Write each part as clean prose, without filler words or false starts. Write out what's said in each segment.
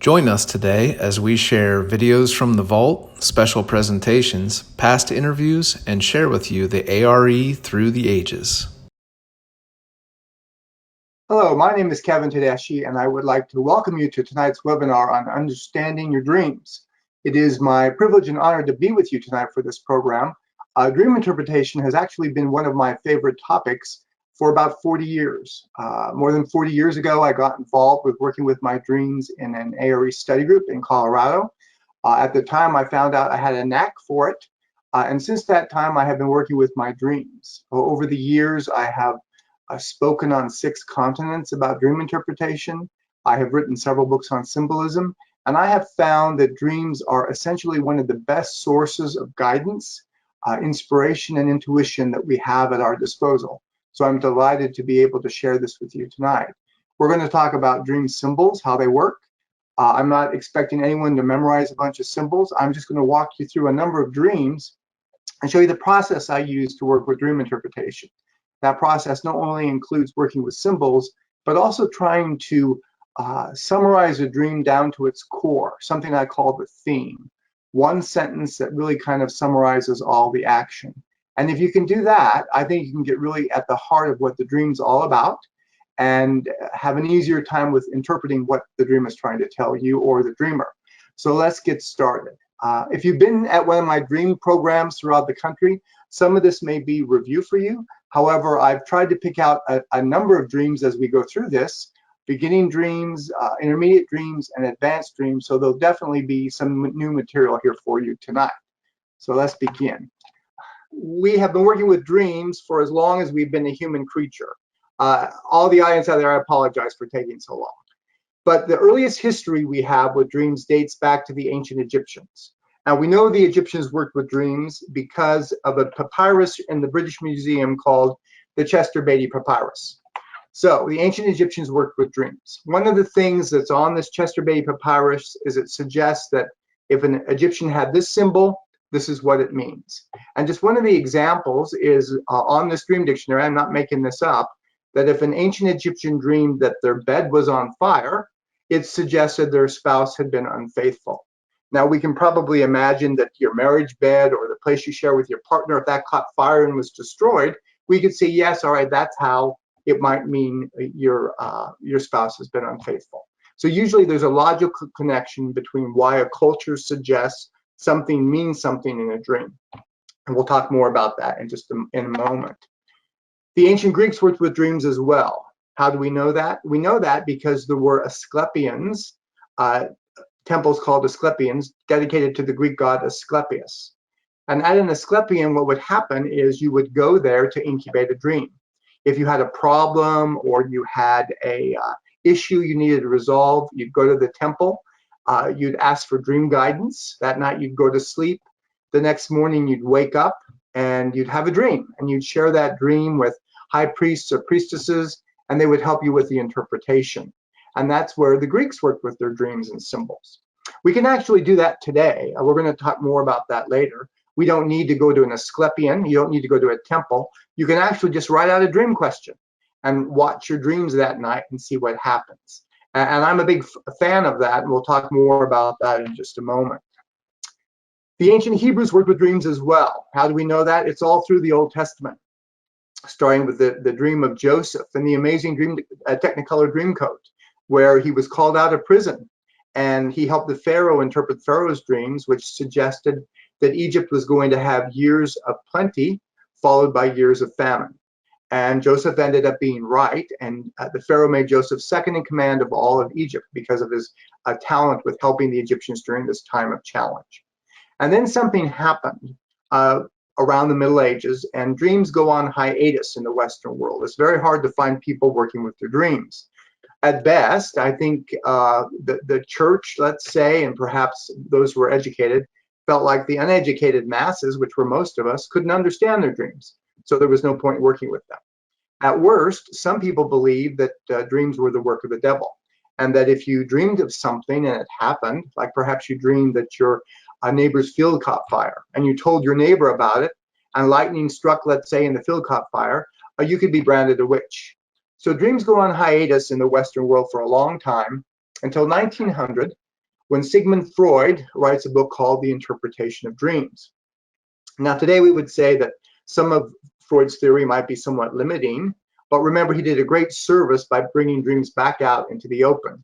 Join us today as we share videos from the vault, special presentations, past interviews, and share with you the A.R.E. through the ages. Hello, my name is Kevin Todeschi, and I would like to welcome you to tonight's webinar on understanding your dreams. It is my privilege and honor to be with you tonight for this program. Dream interpretation has actually been one of my favorite topics for about 40 years. More than 40 years ago, I got involved with working with my dreams in an A.R.E. study group in Colorado. At the time, I found out I had a knack for it, and since that time, I have been working with my dreams. Over the years, I have spoken on 6 continents about dream interpretation. I have written several books on symbolism, and I have found that dreams are essentially one of the best sources of guidance, inspiration, and intuition that we have at our disposal. So I'm delighted to be able to share this with you tonight. We're going to talk about dream symbols, how they work. I'm not expecting anyone to memorize a bunch of symbols. I'm just going to walk you through a number of dreams and show you the process I use to work with dream interpretation. That process not only includes working with symbols, but also trying to summarize a dream down to its core, something I call the theme. One sentence that really kind of summarizes all the action. And if you can do that, I think you can get really at the heart of what the dream's all about and have an easier time with interpreting what the dream is trying to tell you or the dreamer. So let's get started. If you've been at one of my dream programs throughout the country, some of this may be review for you. However, I've tried to pick out a number of dreams as we go through this, beginning dreams, intermediate dreams, and advanced dreams. So there'll definitely be some new material here for you tonight. So let's begin. We have been working with dreams for as long as we've been a human creature. All the audience out there, I apologize for taking so long. But the earliest history we have with dreams dates back to the ancient Egyptians. Now, we know the Egyptians worked with dreams because of a papyrus in the British Museum called the Chester Beatty Papyrus. So the ancient Egyptians worked with dreams. One of the things that's on this Chester Beatty Papyrus is it suggests that if an Egyptian had this symbol, this is what it means. And just one of the examples is on this dream dictionary, I'm not making this up, that if an ancient Egyptian dreamed that their bed was on fire, it suggested their spouse had been unfaithful. Now, we can probably imagine that your marriage bed or the place you share with your partner, if that caught fire and was destroyed, we could say, yes, all right, that's how it might mean your spouse has been unfaithful. So usually there's a logical connection between why a culture suggests something means something in a dream. And we'll talk more about that in just in a moment. The ancient Greeks worked with dreams as well. How do we know that? We know that because there were Asclepians, temples called Asclepians, dedicated to the Greek god Asclepius. And at an Asclepian, what would happen is you would go there to incubate a dream. If you had a problem or you had a issue you needed to resolve, you'd go to the temple, you'd ask for dream guidance. That night you'd go to sleep. The next morning you'd wake up and you'd have a dream, and you'd share that dream with high priests or priestesses, and they would help you with the interpretation. And that's where the Greeks worked with their dreams and symbols. We can actually do that today. We're going to talk more about that later. We don't need to go to an Asclepian. You don't need to go to a temple. You can actually just write out a dream question and watch your dreams that night and see what happens. And I'm a big fan of that, and we'll talk more about that in just a moment. The ancient Hebrews worked with dreams as well. How do we know that? It's all through the Old Testament, starting with the dream of Joseph and the amazing Technicolor Dreamcoat, where he was called out of prison and he helped the Pharaoh interpret Pharaoh's dreams, which suggested that Egypt was going to have years of plenty followed by years of famine. And Joseph ended up being right, and the Pharaoh made Joseph second in command of all of Egypt because of his talent with helping the Egyptians during this time of challenge. And then something happened around the Middle Ages, and dreams go on hiatus in the Western world. It's very hard to find people working with their dreams. At best, I think the church, let's say, and perhaps those who were educated, felt like the uneducated masses, which were most of us, couldn't understand their dreams. So there was no point working with them. At worst, some people believe that dreams were the work of the devil, and that if you dreamed of something and it happened, like perhaps you dreamed that your neighbor's field caught fire, and you told your neighbor about it, and lightning struck, let's say, in the field caught fire, you could be branded a witch. So dreams go on hiatus in the Western world for a long time, until 1900, when Sigmund Freud writes a book called The Interpretation of Dreams. Now, today we would say that some of Freud's theory might be somewhat limiting, but remember, he did a great service by bringing dreams back out into the open.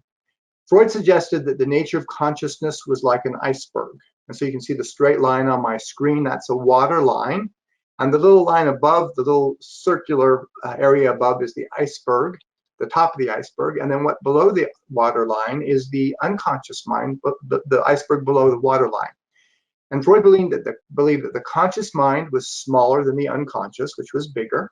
Freud suggested that the nature of consciousness was like an iceberg. And so you can see the straight line on my screen, that's a water line. And the little line above, the little circular area above is the iceberg, the top of the iceberg. And then what below the water line is the unconscious mind, the iceberg below the water line. And Freud believed that the conscious mind was smaller than the unconscious, which was bigger,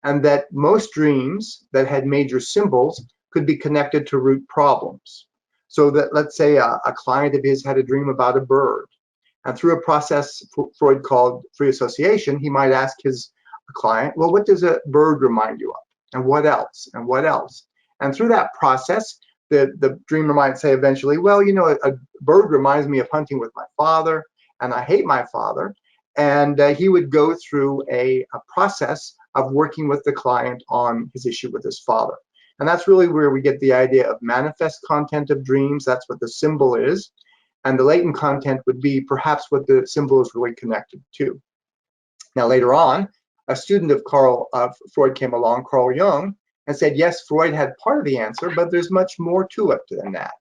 and that most dreams that had major symbols could be connected to root problems. So that, let's say a client of his had a dream about a bird, and through a process Freud called free association, he might ask his client, well, what does a bird remind you of? And what else? And what else? And through that process, the dreamer might say eventually, well, you know, a bird reminds me of hunting with my father, and I hate my father. And he would go through a process of working with the client on his issue with his father. And that's really where we get the idea of manifest content of dreams. That's what the symbol is. And the latent content would be perhaps what the symbol is really connected to. Now, later on, a student of Freud came along, Carl Jung, and said, yes, Freud had part of the answer, but there's much more to it than that.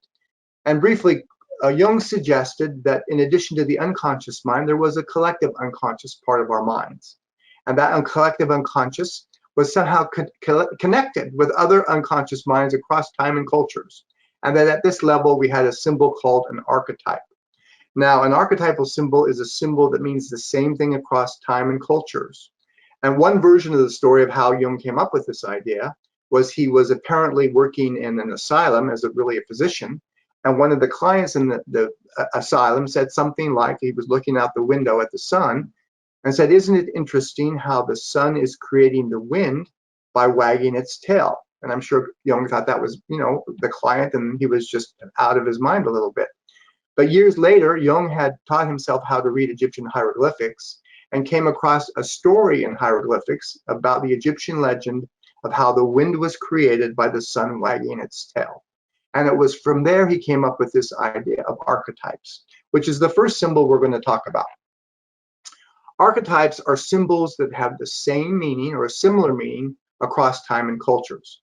And briefly, Jung suggested that in addition to the unconscious mind, there was a collective unconscious part of our minds. And that collective unconscious was somehow connected with other unconscious minds across time and cultures. And that at this level, we had a symbol called an archetype. Now, an archetypal symbol is a symbol that means the same thing across time and cultures. And one version of the story of how Jung came up with this idea was he was apparently working in an asylum as really a physician. And one of the clients in the asylum said something like, he was looking out the window at the sun and said, isn't it interesting how the sun is creating the wind by wagging its tail? And I'm sure Jung thought that was, you know, the client, and he was just out of his mind a little bit. But years later, Jung had taught himself how to read Egyptian hieroglyphics and came across a story in hieroglyphics about the Egyptian legend of how the wind was created by the sun wagging its tail. And it was from there he came up with this idea of archetypes, which is the first symbol we're going to talk about. Archetypes are symbols that have the same meaning or a similar meaning across time and cultures.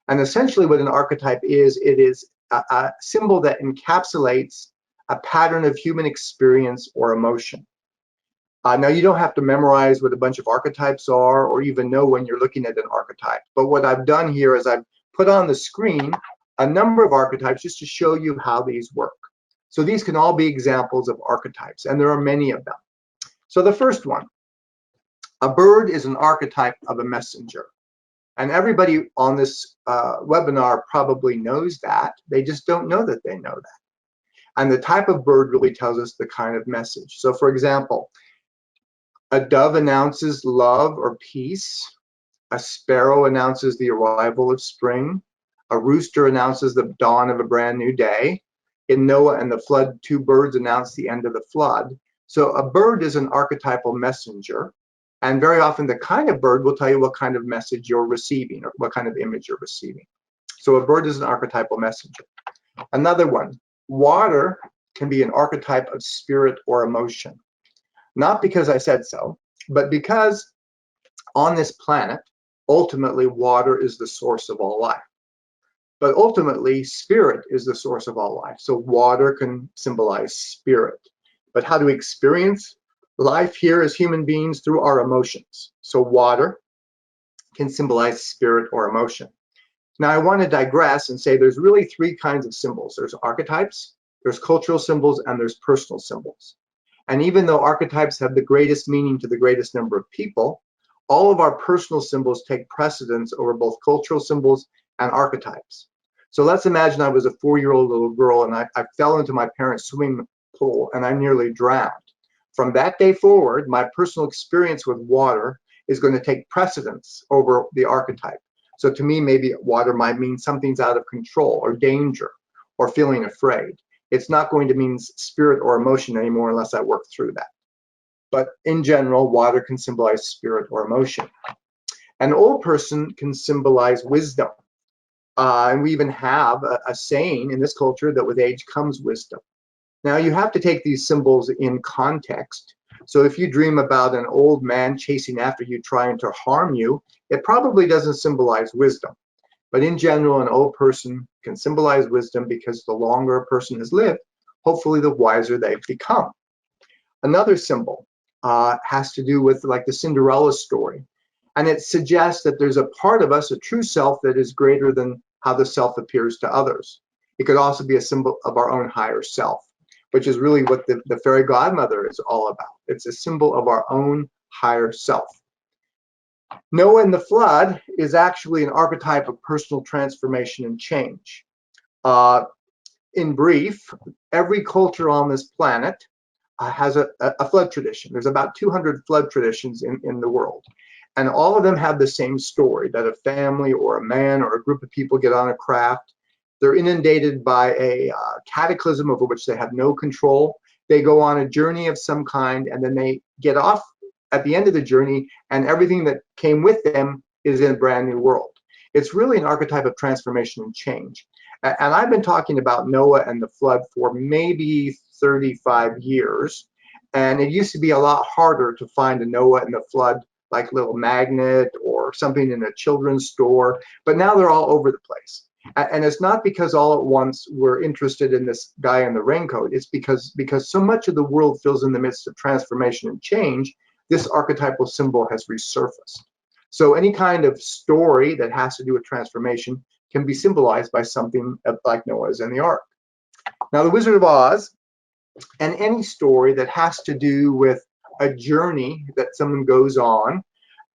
And essentially what an archetype is, it is a symbol that encapsulates a pattern of human experience or emotion. Now, you don't have to memorize what a bunch of archetypes are or even know when you're looking at an archetype. But what I've done here is I've put on the screen a number of archetypes just to show you how these work. So these can all be examples of archetypes, and there are many of them. So the first one, a bird is an archetype of a messenger. And everybody on this webinar probably knows that. They just don't know that they know that. And the type of bird really tells us the kind of message. So for example, a dove announces love or peace. A sparrow announces the arrival of spring. A rooster announces the dawn of a brand new day. In Noah and the flood, two birds announce the end of the flood. So a bird is an archetypal messenger. And very often the kind of bird will tell you what kind of message you're receiving or what kind of image you're receiving. So a bird is an archetypal messenger. Another one, water can be an archetype of spirit or emotion. Not because I said so, but because on this planet, ultimately water is the source of all life. But ultimately, spirit is the source of all life. So water can symbolize spirit. But how do we experience life here as human beings? Through our emotions. So water can symbolize spirit or emotion. Now I want to digress and say there's really three kinds of symbols. There's archetypes, there's cultural symbols, and there's personal symbols. And even though archetypes have the greatest meaning to the greatest number of people, all of our personal symbols take precedence over both cultural symbols and archetypes. So let's imagine I was a 4-year-old little girl and I fell into my parents' swimming pool and I nearly drowned. From that day forward, my personal experience with water is going to take precedence over the archetype. So to me, maybe water might mean something's out of control or danger or feeling afraid. It's not going to mean spirit or emotion anymore unless I work through that. But in general, water can symbolize spirit or emotion. An old person can symbolize wisdom. And we even have a saying in this culture that with age comes wisdom. Now you have to take these symbols in context. So if you dream about an old man chasing after you trying to harm you, it probably doesn't symbolize wisdom. But in general, an old person can symbolize wisdom because the longer a person has lived, hopefully the wiser they've become. Another symbol has to do with like the Cinderella story. And it suggests that there's a part of us, a true self, that is greater than how the self appears to others. It could also be a symbol of our own higher self, which is really what the fairy godmother is all about. It's a symbol of our own higher self. Noah and the flood is actually an archetype of personal transformation and change. In brief, every culture on this planet has a flood tradition. There's about 200 flood traditions in the world. And all of them have the same story, that a family or a man or a group of people get on a craft. They're inundated by a cataclysm over which they have no control. They go on a journey of some kind, and then they get off at the end of the journey, and everything that came with them is in a brand new world. It's really an archetype of transformation and change. And I've been talking about Noah and the flood for maybe 35 years. And it used to be a lot harder to find a Noah and the flood like little magnet or something in a children's store, but now they're all over the place. And it's not because all at once we're interested in this guy in the raincoat. It's because so much of the world feels in the midst of transformation and change, this archetypal symbol has resurfaced. So any kind of story that has to do with transformation can be symbolized by something like Noah's and the Ark. Now, the Wizard of Oz, and any story that has to do with a journey that someone goes on,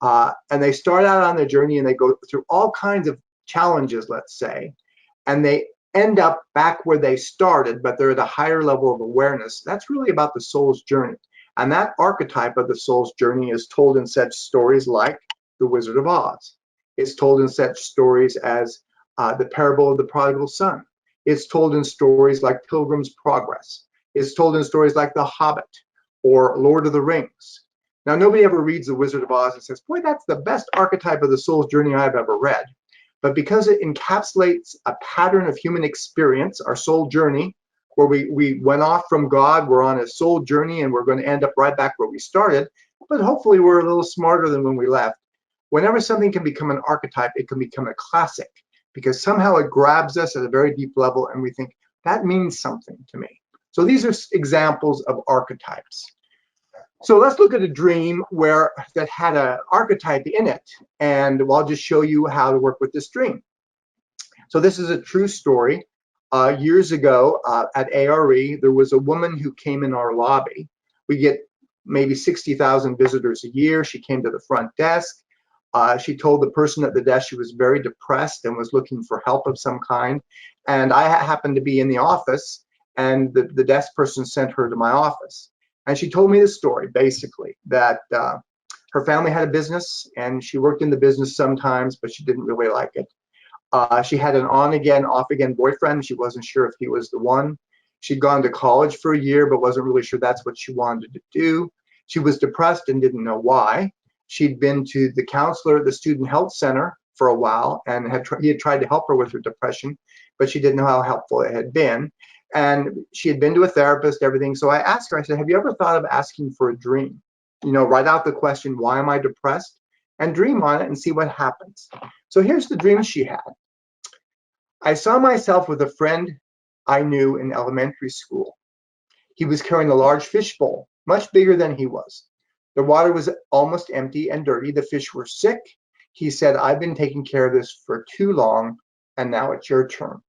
and they start out on their journey and they go through all kinds of challenges, let's say, and they end up back where they started, but they're at a higher level of awareness. That's really about the soul's journey. And that archetype of the soul's journey is told in such stories like The Wizard of Oz. It's told in such stories as the parable of the prodigal son. It's told in stories like Pilgrim's Progress. It's told in stories like The Hobbit or Lord of the Rings. Now, nobody ever reads The Wizard of Oz and says, boy, that's the best archetype of the soul's journey I've ever read. But because it encapsulates a pattern of human experience, our soul journey, where we went off from God, we're on a soul journey, and we're going to end up right back where we started, but hopefully we're a little smarter than when we left. Whenever something can become an archetype, it can become a classic, because somehow it grabs us at a very deep level, and we think, that means something to me. So these are examples of archetypes. So let's look at a dream that had an archetype in it, and I'll just show you how to work with this dream. So this is a true story. Years ago at A.R.E, there was a woman who came in our lobby. We get maybe 60,000 visitors a year. She came to the front desk. She told the person at the desk she was very depressed and was looking for help of some kind. And I happened to be in the office, and the desk person sent her to my office. And she told me the story, basically, that her family had a business, and she worked in the business sometimes, but she didn't really like it. She had an on-again, off-again boyfriend. She wasn't sure if he was the one. She'd gone to college for a year, but wasn't really sure that's what she wanted to do. She was depressed and didn't know why. She'd been to the counselor at the student health center for a while, and he had tried to help her with her depression, but she didn't know how helpful it had been. And she had been to a therapist, everything. So I asked her, I said, have you ever thought of asking for a dream? You know, write out the question, why am I depressed? And dream on it and see what happens. So here's the dream she had. I saw myself with a friend I knew in elementary school. He was carrying a large fish bowl, much bigger than he was. The water was almost empty and dirty. The fish were sick. He said, I've been taking care of this for too long, and now it's your turn.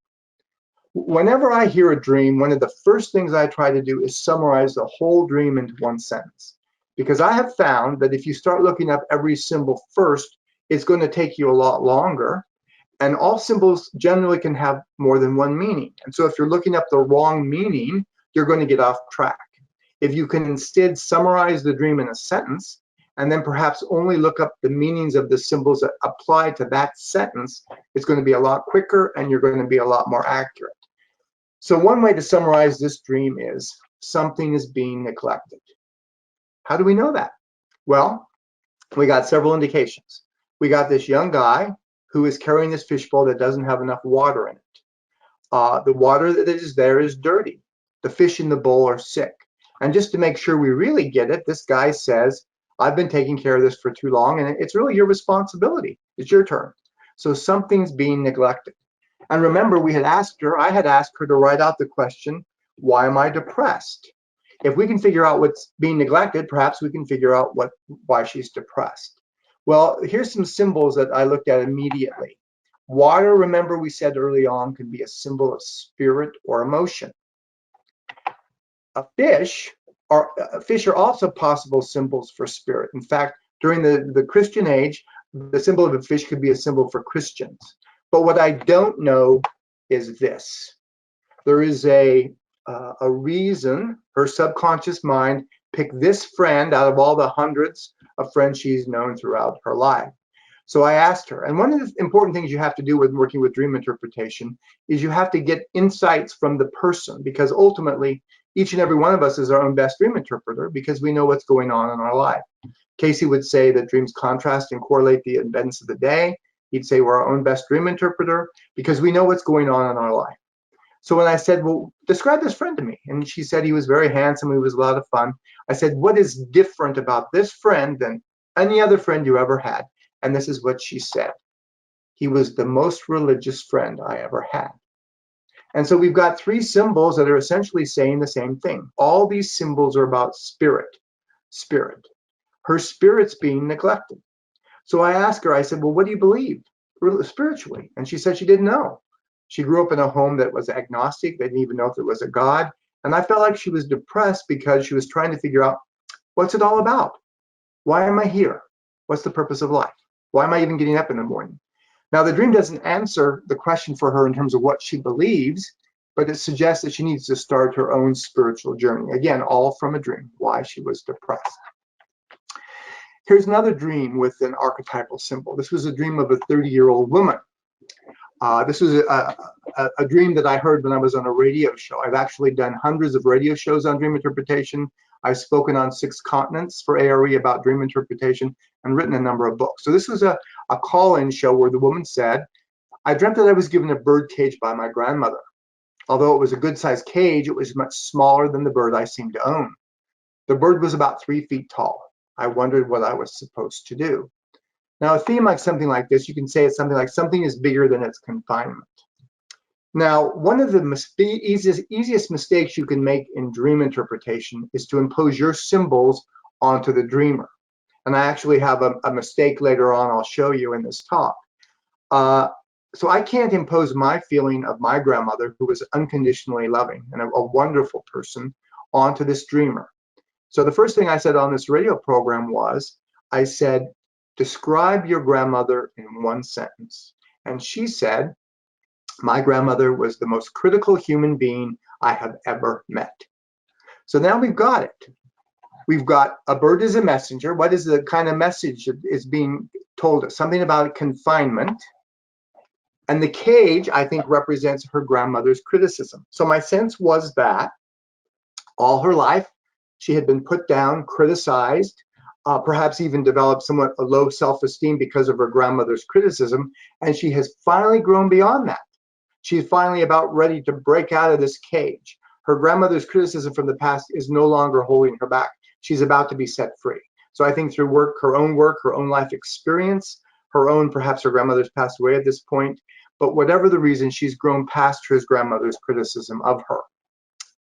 Whenever I hear a dream, one of the first things I try to do is summarize the whole dream into one sentence. Because I have found that if you start looking up every symbol first, it's going to take you a lot longer. And all symbols generally can have more than one meaning. And so if you're looking up the wrong meaning, you're going to get off track. If you can instead summarize the dream in a sentence, and then perhaps only look up the meanings of the symbols that apply to that sentence, it's going to be a lot quicker and you're going to be a lot more accurate. So one way to summarize this dream is something is being neglected. How do we know that? Well, we got several indications. We got this young guy who is carrying this fishbowl that doesn't have enough water in it. The water that is there is dirty. The fish in the bowl are sick. And just to make sure we really get it, this guy says, I've been taking care of this for too long, and it's really your responsibility. It's your turn. So something's being neglected. And remember, I had asked her to write out the question, why am I depressed? If we can figure out what's being neglected, perhaps we can figure out why she's depressed. Well, here's some symbols that I looked at immediately. Water, remember we said early on, can be a symbol of spirit or emotion. Fish are also possible symbols for spirit. In fact, during the Christian age, the symbol of a fish could be a symbol for Christians. But what I don't know is this. There is a reason her subconscious mind picked this friend out of all the hundreds of friends she's known throughout her life. So I asked her, and one of the important things you have to do with working with dream interpretation is you have to get insights from the person, because ultimately each and every one of us is our own best dream interpreter because we know what's going on in our life. Cayce would say that dreams contrast and correlate the events of the day. He'd say we're our own best dream interpreter because we know what's going on in our life. So when I said, well, describe this friend to me, and she said he was very handsome, he was a lot of fun. I said, what is different about this friend than any other friend you ever had? And this is what she said. He was the most religious friend I ever had. And so we've got three symbols that are essentially saying the same thing. All these symbols are about spirit. Her spirit's being neglected. So I asked her, I said, well, what do you believe spiritually? And she said she didn't know. She grew up in a home that was agnostic. They didn't even know if there was a God. And I felt like she was depressed because she was trying to figure out, what's it all about? Why am I here? What's the purpose of life? Why am I even getting up in the morning? Now, the dream doesn't answer the question for her in terms of what she believes, but it suggests that she needs to start her own spiritual journey. Again, all from a dream, why she was depressed. Here's another dream with an archetypal symbol. This was a dream of a 30-year-old woman. This was a dream that I heard when I was on a radio show. I've actually done hundreds of radio shows on dream interpretation. I've spoken on 6 continents for A.R.E. about dream interpretation and written a number of books. So this was a call-in show where the woman said, I dreamt that I was given a bird cage by my grandmother. Although it was a good-sized cage, it was much smaller than the bird I seemed to own. The bird was about 3 feet tall. I wondered what I was supposed to do. Now, a theme like something like this, you can say it's something like something is bigger than its confinement. Now, one of the easiest mistakes you can make in dream interpretation is to impose your symbols onto the dreamer. And I actually have a mistake later on I'll show you in this talk. So I can't impose my feeling of my grandmother, who was unconditionally loving and a wonderful person, onto this dreamer. So the first thing I said on this radio program was, I said, describe your grandmother in one sentence. And she said, my grandmother was the most critical human being I have ever met. So now we've got it. We've got a bird as a messenger. What is the kind of message that is being told us? Something about confinement. And the cage, I think, represents her grandmother's criticism. So my sense was that all her life, she had been put down, criticized, perhaps even developed somewhat a low self-esteem because of her grandmother's criticism. And she has finally grown beyond that. She's finally about ready to break out of this cage. Her grandmother's criticism from the past is no longer holding her back. She's about to be set free. So I think through her own life experience, perhaps her grandmother's passed away at this point, but whatever the reason, she's grown past her grandmother's criticism of her.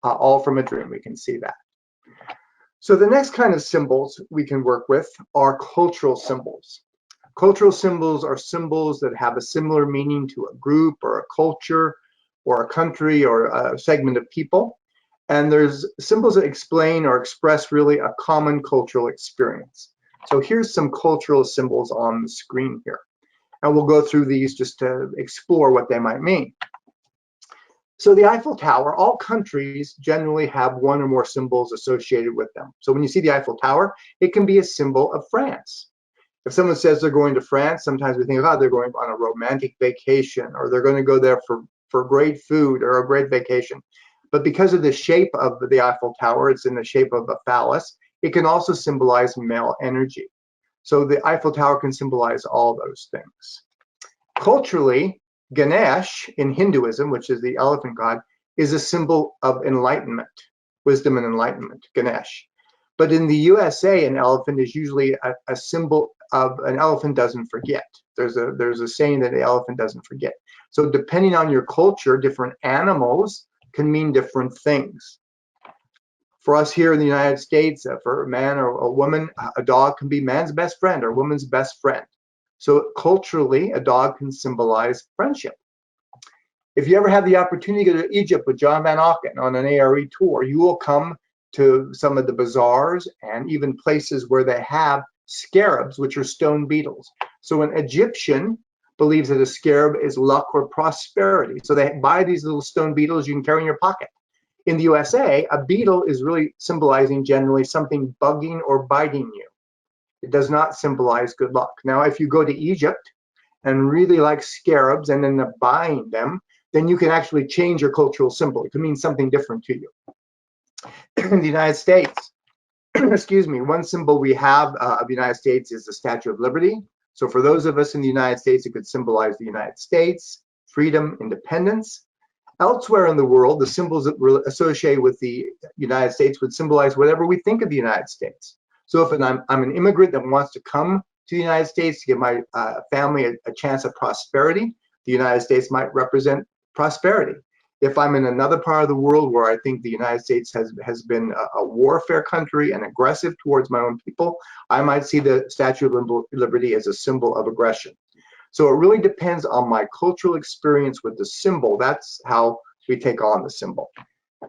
All from a dream, we can see that. So the next kind of symbols we can work with are cultural symbols. Cultural symbols are symbols that have a similar meaning to a group or a culture or a country or a segment of people. And there's symbols that explain or express really a common cultural experience. So here's some cultural symbols on the screen here. And we'll go through these just to explore what they might mean. So the Eiffel Tower, all countries generally have one or more symbols associated with them. So when you see the Eiffel Tower, it can be a symbol of France. If someone says they're going to France, sometimes we think, oh, they're going on a romantic vacation, or they're going to go there for great food or a great vacation. But because of the shape of the Eiffel Tower, it's in the shape of a phallus, it can also symbolize male energy. So the Eiffel Tower can symbolize all those things. Culturally, Ganesh in Hinduism, which is the elephant god, is a symbol of enlightenment, wisdom and enlightenment, Ganesh. But in the USA, an elephant is usually a symbol of an elephant doesn't forget. There's a saying that the elephant doesn't forget. So depending on your culture, different animals can mean different things. For us here in the United States, for a man or a woman, a dog can be man's best friend or woman's best friend. So culturally, a dog can symbolize friendship. If you ever have the opportunity to go to Egypt with John Van Auken on an A.R.E. tour, you will come to some of the bazaars and even places where they have scarabs, which are stone beetles. So an Egyptian believes that a scarab is luck or prosperity. So they buy these little stone beetles you can carry in your pocket. In the USA, a beetle is really symbolizing generally something bugging or biting you. It does not symbolize good luck. Now, if you go to Egypt and really like scarabs and end up buying them, then you can actually change your cultural symbol. It can mean something different to you. In the United States, excuse me, one symbol we have of the United States is the Statue of Liberty. So for those of us in the United States, it could symbolize the United States, freedom, independence. Elsewhere in the world, the symbols that were associated with the United States would symbolize whatever we think of the United States. So if I'm an immigrant that wants to come to the United States to give my family a chance of prosperity, the United States might represent prosperity. If I'm in another part of the world where I think the United States has been a warfare country and aggressive towards my own people, I might see the Statue of Liberty as a symbol of aggression. So it really depends on my cultural experience with the symbol. That's how we take on the symbol.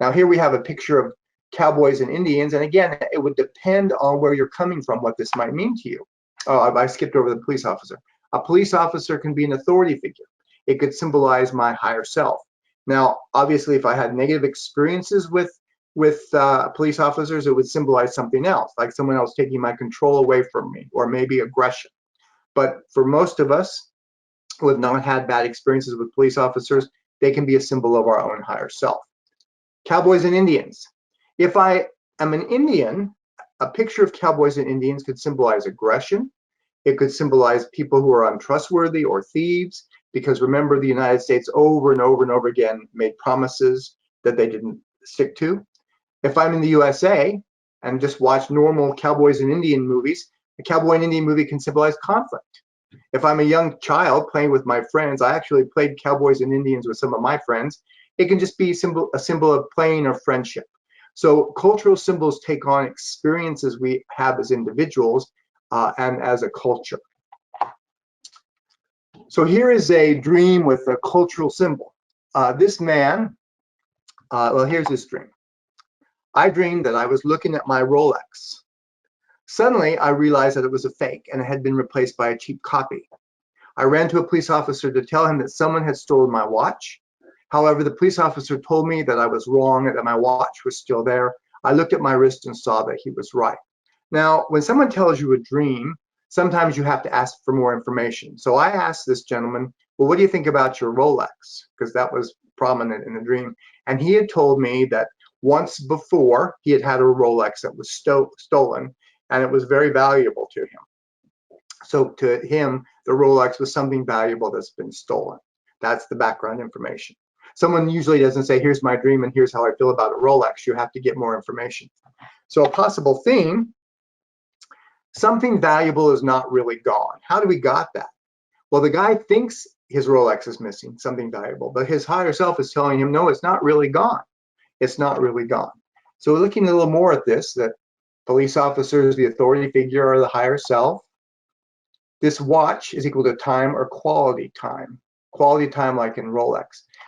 Now here we have a picture of cowboys and Indians. And again, it would depend on where you're coming from, what this might mean to you. Oh, I skipped over the police officer. A police officer can be an authority figure. It could symbolize my higher self. Now, obviously, if I had negative experiences with police officers, it would symbolize something else, like someone else taking my control away from me, or maybe aggression. But for most of us who have not had bad experiences with police officers, they can be a symbol of our own higher self. Cowboys and Indians. If I am an Indian, a picture of cowboys and Indians could symbolize aggression. It could symbolize people who are untrustworthy or thieves, because remember, the United States over and over and over again made promises that they didn't stick to. If I'm in the USA and just watch normal cowboys and Indian movies, a cowboy and Indian movie can symbolize conflict. If I'm a young child playing with my friends, I actually played cowboys and Indians with some of my friends. It can just be a symbol of playing or friendship. So cultural symbols take on experiences we have as individuals and as a culture. So here is a dream with a cultural symbol. This man, well, here's his dream. I dreamed that I was looking at my Rolex. Suddenly, I realized that it was a fake and it had been replaced by a cheap copy. I ran to a police officer to tell him that someone had stolen my watch. However, the police officer told me that I was wrong, that my watch was still there. I looked at my wrist and saw that he was right. Now, when someone tells you a dream, sometimes you have to ask for more information. So I asked this gentleman, well, what do you think about your Rolex? Because that was prominent in the dream. And he had told me that once before, he had a Rolex that was stolen, and it was very valuable to him. So to him, the Rolex was something valuable that's been stolen. That's the background information. Someone usually doesn't say, here's my dream and here's how I feel about a Rolex. You have to get more information. So a possible theme, something valuable is not really gone. How do we got that? Well, the guy thinks his Rolex is missing, something valuable, but his higher self is telling him, no, it's not really gone. It's not really gone. So we're looking a little more at this, that police officers, the authority figure, are the higher self. This watch is equal to time or quality time. Quality time like in Rolex.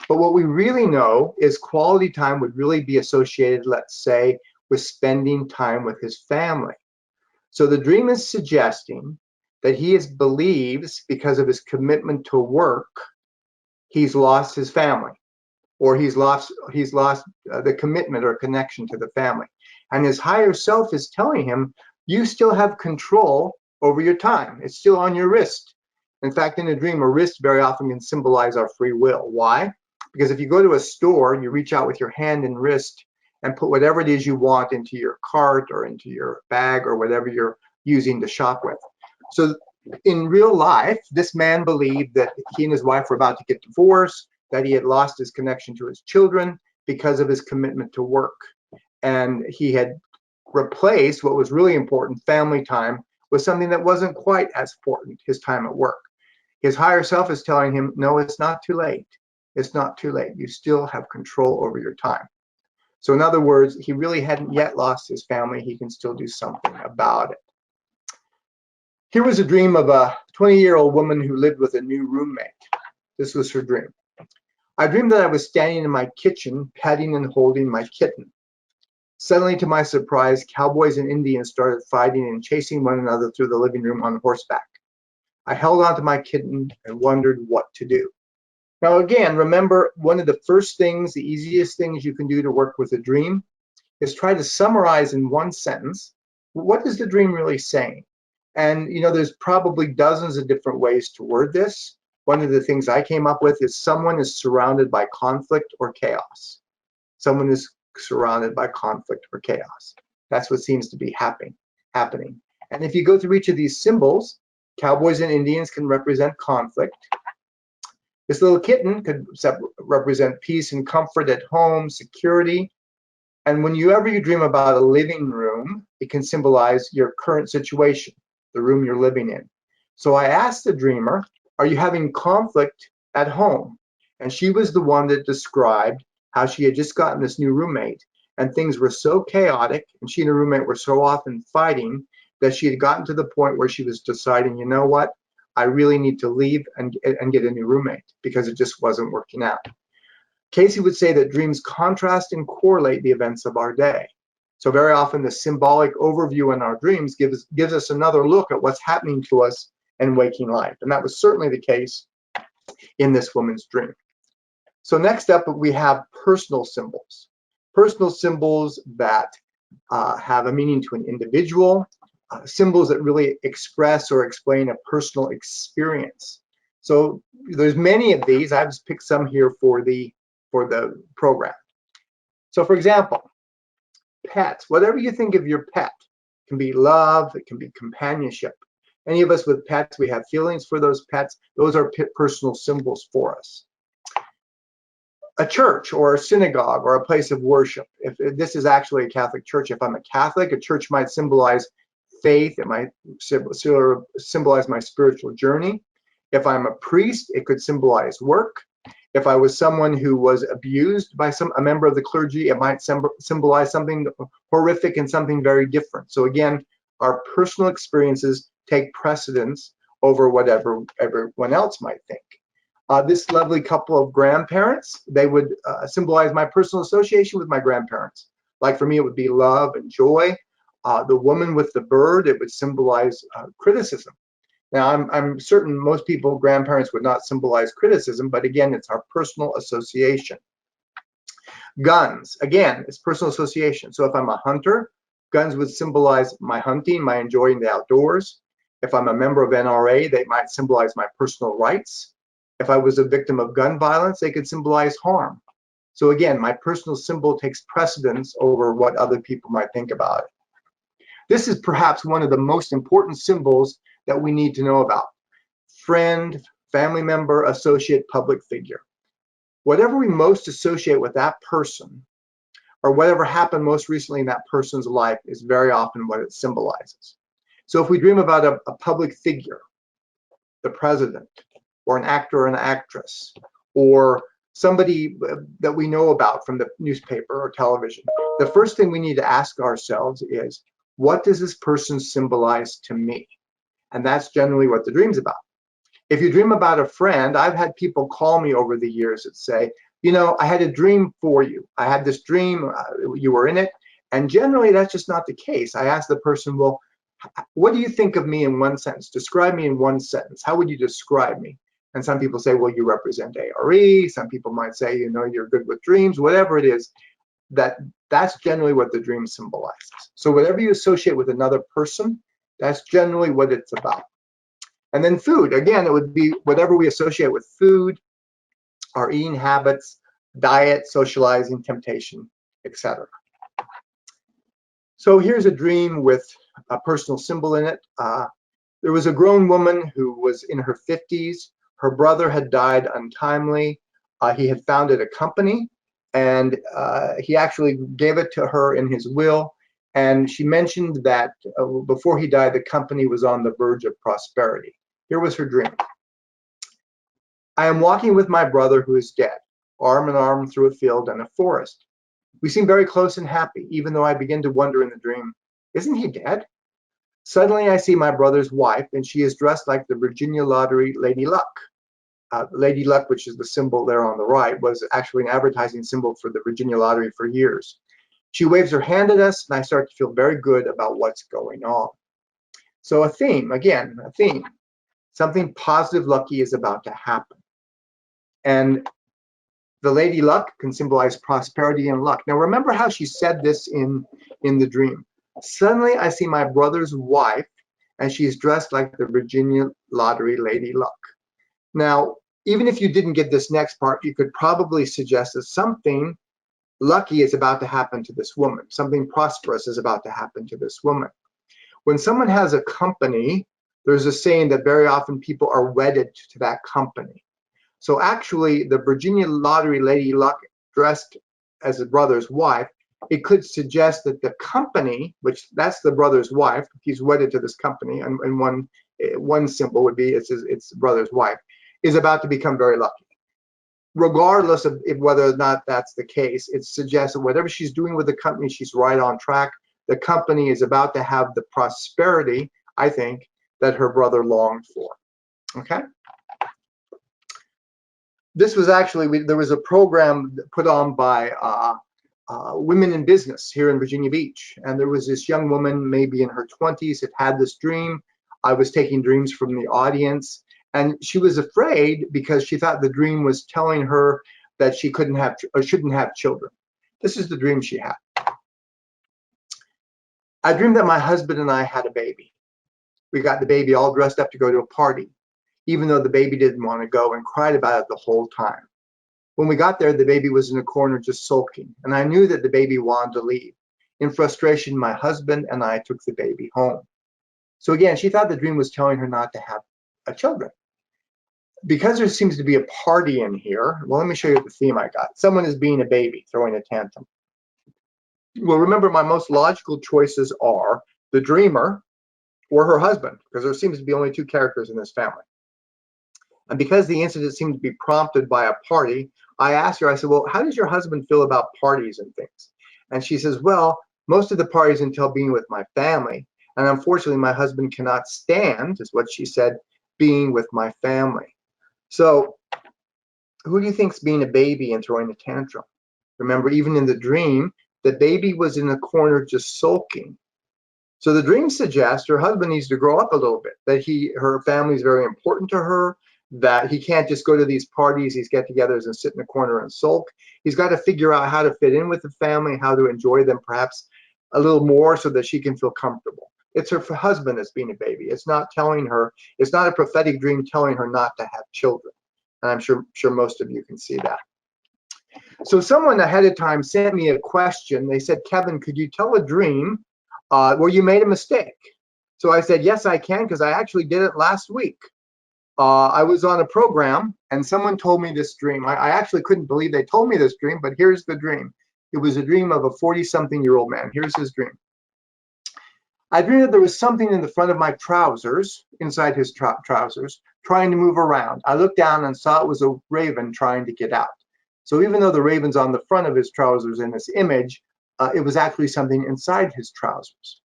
But what we really know is quality time would really be associated, let's say, with spending time with his family. So the dream is suggesting that he believes because of his commitment to work, he's lost his family, or he's lost the commitment or connection to the family. And his higher self is telling him, you still have control over your time. It's still on your wrist. In fact, in a dream, a wrist very often can symbolize our free will. Why? Because if you go to a store, you reach out with your hand and wrist and put whatever it is you want into your cart or into your bag or whatever you're using to shop with. So in real life, this man believed that he and his wife were about to get divorced, that he had lost his connection to his children, because of his commitment to work. And he had replaced what was really important, family time, with something that wasn't quite as important, his time at work. His higher self is telling him, no, it's not too late. It's not too late. You still have control over your time. So in other words, he really hadn't yet lost his family. He can still do something about it. Here was a dream of a 20-year-old woman who lived with a new roommate. This was her dream. I dreamed that I was standing in my kitchen, petting and holding my kitten. Suddenly, to my surprise, cowboys and Indians started fighting and chasing one another through the living room on horseback. I held on to my kitten and wondered what to do. Now again, remember, one of the first things, the easiest things you can do to work with a dream is try to summarize in one sentence, what is the dream really saying? And there's probably dozens of different ways to word this. One of the things I came up with is someone is surrounded by conflict or chaos. Someone is surrounded by conflict or chaos. That's what seems to be happening. And if you go through each of these symbols, cowboys and Indians can represent conflict. This little kitten could represent peace and comfort at home, security. And whenever you dream about a living room, it can symbolize your current situation, the room you're living in. So I asked the dreamer, are you having conflict at home? And she was the one that described how she had just gotten this new roommate, and things were so chaotic, and she and her roommate were so often fighting, that she had gotten to the point where she was deciding, you know what, I really need to leave and get a new roommate, because it just wasn't working out. Cayce would say that dreams contrast and correlate the events of our day. So very often the symbolic overview in our dreams gives us another look at what's happening to us in waking life. And that was certainly the case in this woman's dream. So next up, we have personal symbols. Personal symbols that have a meaning to an individual, symbols that really express or explain a personal experience. So there's many of these. I've just picked some here for the program. So for example, pets, whatever you think of your pet, it can be love, it can be companionship. Any of us with pets, we have feelings for those pets. Those are personal symbols for us. A church or a synagogue or a place of worship. If this is actually a Catholic church, if I'm a Catholic, a church might symbolize faith. It might symbolize my spiritual journey. If I'm a priest, it could symbolize work. If I was someone who was abused by a member of the clergy, it might symbolize something horrific and something very different. So again, our personal experiences take precedence over whatever everyone else might think. This lovely couple of grandparents, they would symbolize my personal association with my grandparents. Like for me, it would be love and joy. The woman with the bird, it would symbolize criticism. Now, I'm certain most people, grandparents, would not symbolize criticism, but again, it's our personal association. Guns, again, it's personal association. So if I'm a hunter, guns would symbolize my hunting, my enjoying the outdoors. If I'm a member of NRA, they might symbolize my personal rights. If I was a victim of gun violence, they could symbolize harm. So again, my personal symbol takes precedence over what other people might think about it. This is perhaps one of the most important symbols that we need to know about. Friend, family member, associate, public figure. Whatever we most associate with that person, or whatever happened most recently in that person's life, is very often what it symbolizes. So if we dream about a public figure, the president, or an actor or an actress, or somebody that we know about from the newspaper or television, the first thing we need to ask ourselves is, what does this person symbolize to me? And that's generally what the dream's about. If you dream about a friend, I've had people call me over the years that say, you know, I had a dream for you. I had this dream, you were in it. And generally, that's just not the case. I ask the person, well, what do you think of me in one sentence? Describe me in one sentence. How would you describe me? And some people say, well, you represent A.R.E. Some people might say, you know, you're good with dreams, whatever it is. That's generally what the dream symbolizes. So whatever you associate with another person, that's generally what it's about. And then food, again, it would be whatever we associate with food, our eating habits, diet, socializing, temptation, etc. So here's a dream with a personal symbol in it. There was a grown woman who was in her 50s. Her brother had died untimely. He had founded a company, and he actually gave it to her in his will. And she mentioned that before he died, the company was on the verge of prosperity. Here was her dream. I am walking with my brother who is dead, arm in arm through a field and a forest. We seem very close and happy, even though I begin to wonder in the dream, isn't he dead? Suddenly I see my brother's wife, and she is dressed like the Virginia Lottery Lady Luck. Lady Luck, which is the symbol there on the right, was actually an advertising symbol for the Virginia Lottery for years. She waves her hand at us, and I start to feel very good about what's going on. So a theme, again, a theme. Something positive, lucky is about to happen. And the Lady Luck can symbolize prosperity and luck. Now remember how she said this in the dream. Suddenly I see my brother's wife, and she's dressed like the Virginia Lottery Lady Luck. Now, even if you didn't get this next part, you could probably suggest that something lucky is about to happen to this woman. Something prosperous is about to happen to this woman. When someone has a company, there's a saying that very often people are wedded to that company. So actually, the Virginia Lottery Lady Luck dressed as a brother's wife, it could suggest that the company, which that's the brother's wife, he's wedded to this company, and one symbol would be it's brother's wife, is about to become very lucky. Regardless of whether or not that's the case, it suggests that whatever she's doing with the company, she's right on track. The company is about to have the prosperity, I think, that her brother longed for. Okay? This was actually, there was a program put on by women in business here in Virginia Beach. And there was this young woman, maybe in her 20s, that had this dream. I was taking dreams from the audience. And she was afraid because she thought the dream was telling her that she couldn't have or shouldn't have children. This is the dream she had. I dreamed that my husband and I had a baby. We got the baby all dressed up to go to a party, even though the baby didn't want to go and cried about it the whole time. When we got there, the baby was in a corner just sulking, and I knew that the baby wanted to leave. In frustration, my husband and I took the baby home. So again, she thought the dream was telling her not to have children. Because there seems to be a party in here, well, let me show you the theme I got. Someone is being a baby, throwing a tantrum. Well, remember, my most logical choices are the dreamer or her husband, because there seems to be only two characters in this family. And because the incident seemed to be prompted by a party, I asked her, I said, well, how does your husband feel about parties and things? And she says, well, most of the parties entail being with my family. And unfortunately, my husband cannot stand, is what she said, being with my family. So who do you think's being a baby and throwing a tantrum? Remember, even in the dream, the baby was in a corner just sulking. So the dream suggests her husband needs to grow up a little bit, that her family is very important to her, that he can't just go to these parties, these get-togethers, and sit in the corner and sulk. He's got to figure out how to fit in with the family, how to enjoy them perhaps a little more so that she can feel comfortable. It's her husband that's being a baby. It's not telling her, it's not a prophetic dream telling her not to have children. And I'm sure most of you can see that. So someone ahead of time sent me a question. They said, Kevin, could you tell a dream where you made a mistake? So I said, yes, I can, because I actually did it last week. I was on a program and someone told me this dream. I actually couldn't believe they told me this dream, but here's the dream. It was a dream of a 40-something-year-old man. Here's his dream. I dreamed that there was something in the front of my trousers, inside his trousers, trying to move around. I looked down and saw it was a raven trying to get out. So even though the raven's on the front of his trousers in this image, it was actually something inside his trousers.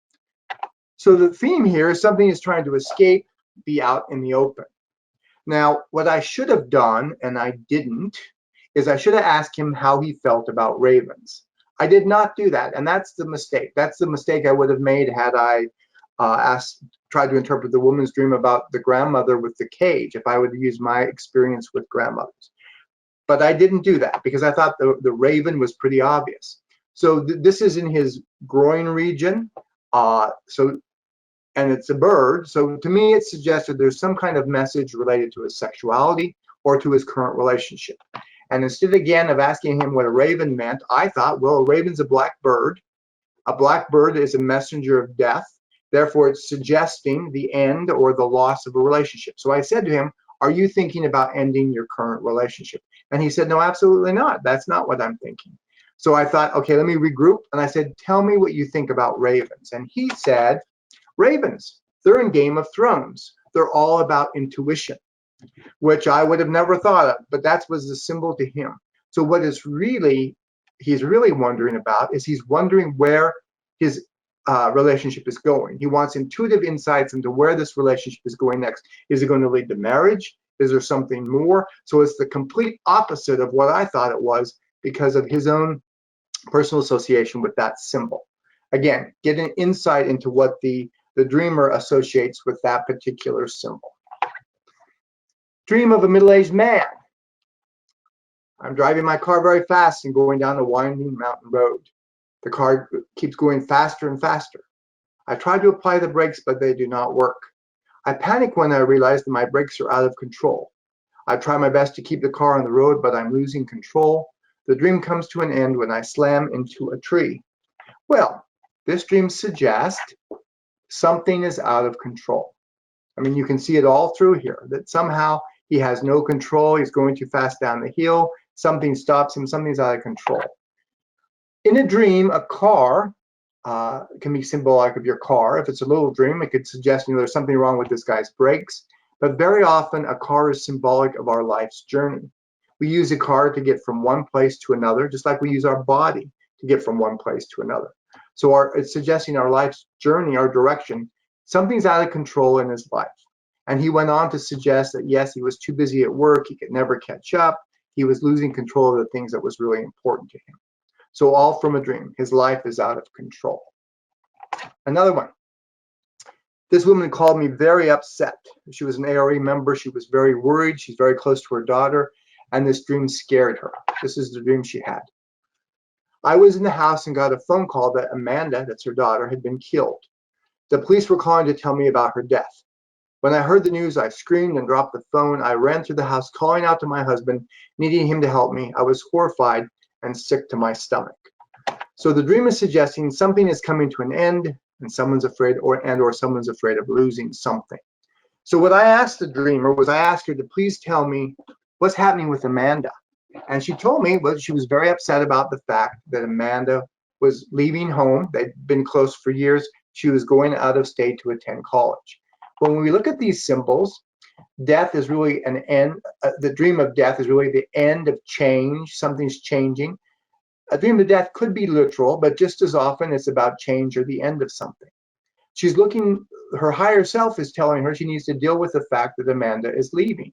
So the theme here is something is trying to escape, be out in the open. Now, what I should have done, and I didn't, is I should have asked him how he felt about ravens. I did not do that, and that's the mistake. That's the mistake I would have made had I tried to interpret the woman's dream about the grandmother with the cage, if I would use my experience with grandmothers. But I didn't do that because I thought the raven was pretty obvious. So this is in his groin region, and it's a bird. So to me, it suggested there's some kind of message related to his sexuality or to his current relationship. And instead, again, of asking him what a raven meant, I thought, well, a raven's a black bird. A black bird is a messenger of death. Therefore, it's suggesting the end or the loss of a relationship. So I said to him, are you thinking about ending your current relationship? And he said, no, absolutely not. That's not what I'm thinking. So I thought, okay, let me regroup. And I said, tell me what you think about ravens. And he said, ravens, they're in Game of Thrones. They're all about intuition, which I would have never thought of, but that was the symbol to him. So what is really, he's really wondering about is he's wondering where his relationship is going. He wants intuitive insights into where this relationship is going next. Is it going to lead to marriage? Is there something more? So it's the complete opposite of what I thought it was because of his own personal association with that symbol. Again, get an insight into what the dreamer associates with that particular symbol. Dream of a middle-aged man. I'm driving my car very fast and going down a winding mountain road. The car keeps going faster and faster. I try to apply the brakes, but they do not work. I panic when I realize that my brakes are out of control. I try my best to keep the car on the road, but I'm losing control. The dream comes to an end when I slam into a tree. Well, this dream suggests something is out of control. I mean, you can see it all through here, that somehow he has no control. He's going too fast down the hill. Something stops him. Something's out of control. In a dream, a car can be symbolic of your car. If it's a little dream, it could suggest, there's something wrong with this guy's brakes. But very often, a car is symbolic of our life's journey. We use a car to get from one place to another, just like we use our body to get from one place to another. So it's suggesting our life's journey, our direction. Something's out of control in his life. And he went on to suggest that, yes, he was too busy at work. He could never catch up. He was losing control of the things that was really important to him. So all from a dream. His life is out of control. Another one. This woman called me very upset. She was an A.R.E member. She was very worried. She's very close to her daughter. And this dream scared her. This is the dream she had. I was in the house and got a phone call that Amanda, that's her daughter, had been killed. The police were calling to tell me about her death. When I heard the news, I screamed and dropped the phone. I ran through the house, calling out to my husband, needing him to help me. I was horrified and sick to my stomach. So the dream is suggesting something is coming to an end, and someone's afraid, or someone's afraid of losing something. So what I asked the dreamer was, I asked her to please tell me what's happening with Amanda. And she told me, well, she was very upset about the fact that Amanda was leaving home. They'd been close for years. She was going out of state to attend college. When we look at these symbols, death is really an end. The dream of death is really the end of change. Something's changing. A dream of death could be literal, but just as often it's about change or the end of something. She's looking, her higher self is telling her she needs to deal with the fact that Amanda is leaving.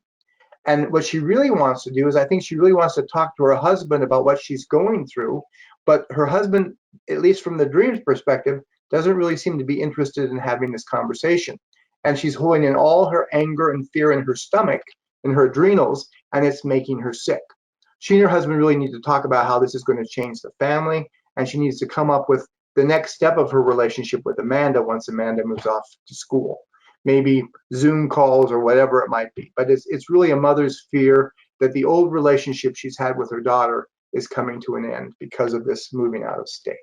And what she really wants to do is, I think she really wants to talk to her husband about what she's going through. But her husband, at least from the dream's perspective, doesn't really seem to be interested in having this conversation. And she's holding in all her anger and fear in her stomach, in her adrenals, and it's making her sick. She and her husband really need to talk about how this is going to change the family, and she needs to come up with the next step of her relationship with Amanda once Amanda moves off to school. Maybe Zoom calls or whatever it might be. But it's really a mother's fear that the old relationship she's had with her daughter is coming to an end because of this moving out of state.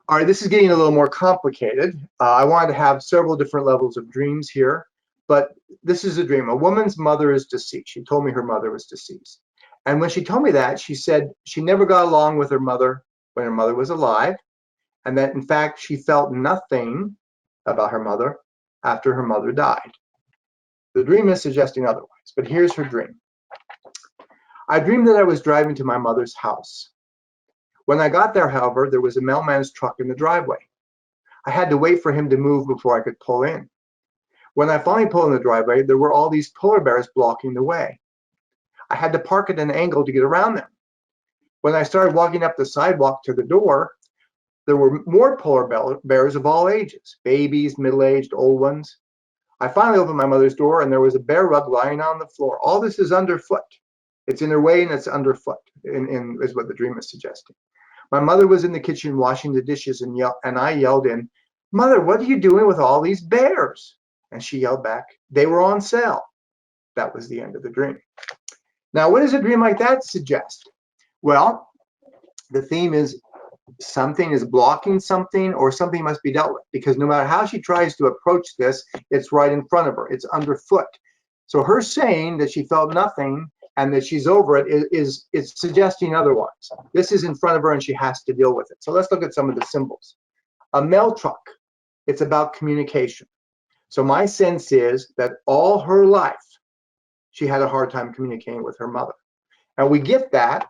All right, this is getting a little more complicated. I wanted to have several different levels of dreams here, but this is a dream. A woman's mother is deceased. She told me her mother was deceased. And when she told me that, she said she never got along with her mother when her mother was alive, and that, in fact, she felt nothing about her mother after her mother died. The dream is suggesting otherwise, but here's her dream. I dreamed that I was driving to my mother's house. When I got there, however, there was a mailman's truck in the driveway. I had to wait for him to move before I could pull in. When I finally pulled in the driveway, there were all these polar bears blocking the way. I had to park at an angle to get around them. When I started walking up the sidewalk to the door, there were more polar bears of all ages, babies, middle-aged, old ones. I finally opened my mother's door, and there was a bear rug lying on the floor. All this is underfoot. It's in her way, and it's underfoot, is what the dream is suggesting. My mother was in the kitchen washing the dishes, and I yelled in, "Mother, what are you doing with all these bears?" And she yelled back, "They were on sale." That was the end of the dream. Now, what does a dream like that suggest? Well, the theme is something is blocking something, or something must be dealt with, because no matter how she tries to approach this, it's right in front of her. It's underfoot. So her saying that she felt nothing and that she's over it is suggesting otherwise. This is in front of her and she has to deal with it. So let's look at some of the symbols. A mail truck, it's about communication. So my sense is that all her life, she had a hard time communicating with her mother. And we get that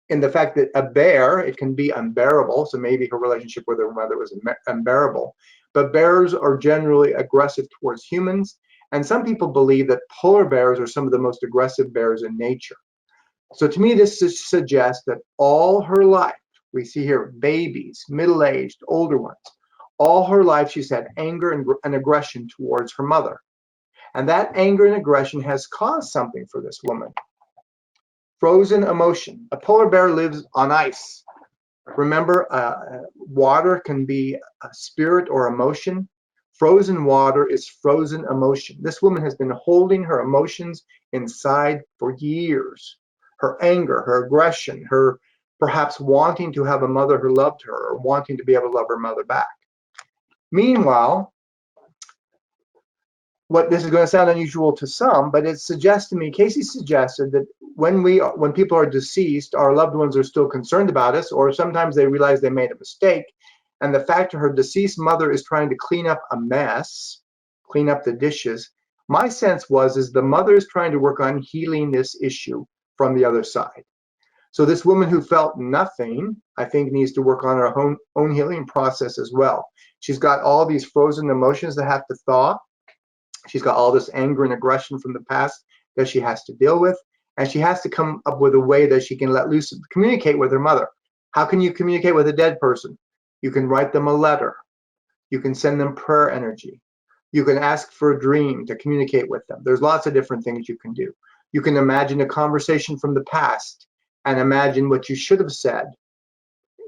in the fact that a bear, it can be unbearable. So maybe her relationship with her mother was unbearable. But bears are generally aggressive towards humans. And some people believe that polar bears are some of the most aggressive bears in nature. So to me, this suggests that all her life, we see here babies, middle-aged, older ones, all her life she's had anger and aggression towards her mother. And that anger and aggression has caused something for this woman. Frozen emotion. A polar bear lives on ice. Remember, water can be a spirit or emotion. Frozen water is frozen emotion. This woman has been holding her emotions inside for years. Her anger, her aggression, her perhaps wanting to have a mother who loved her or wanting to be able to love her mother back. Meanwhile, what this is going to sound unusual to some, but it suggests to me, Cayce suggested that when people are deceased, our loved ones are still concerned about us, or sometimes they realize they made a mistake. And the fact that her deceased mother is trying to clean up a mess, clean up the dishes, my sense is the mother is trying to work on healing this issue from the other side. So this woman who felt nothing, I think, needs to work on her own healing process as well. She's got all these frozen emotions that have to thaw. She's got all this anger and aggression from the past that she has to deal with. And she has to come up with a way that she can let loose, communicate with her mother. How can you communicate with a dead person? You can write them a letter. You can send them prayer energy. You can ask for a dream to communicate with them. There's lots of different things you can do. You can imagine a conversation from the past and imagine what you should have said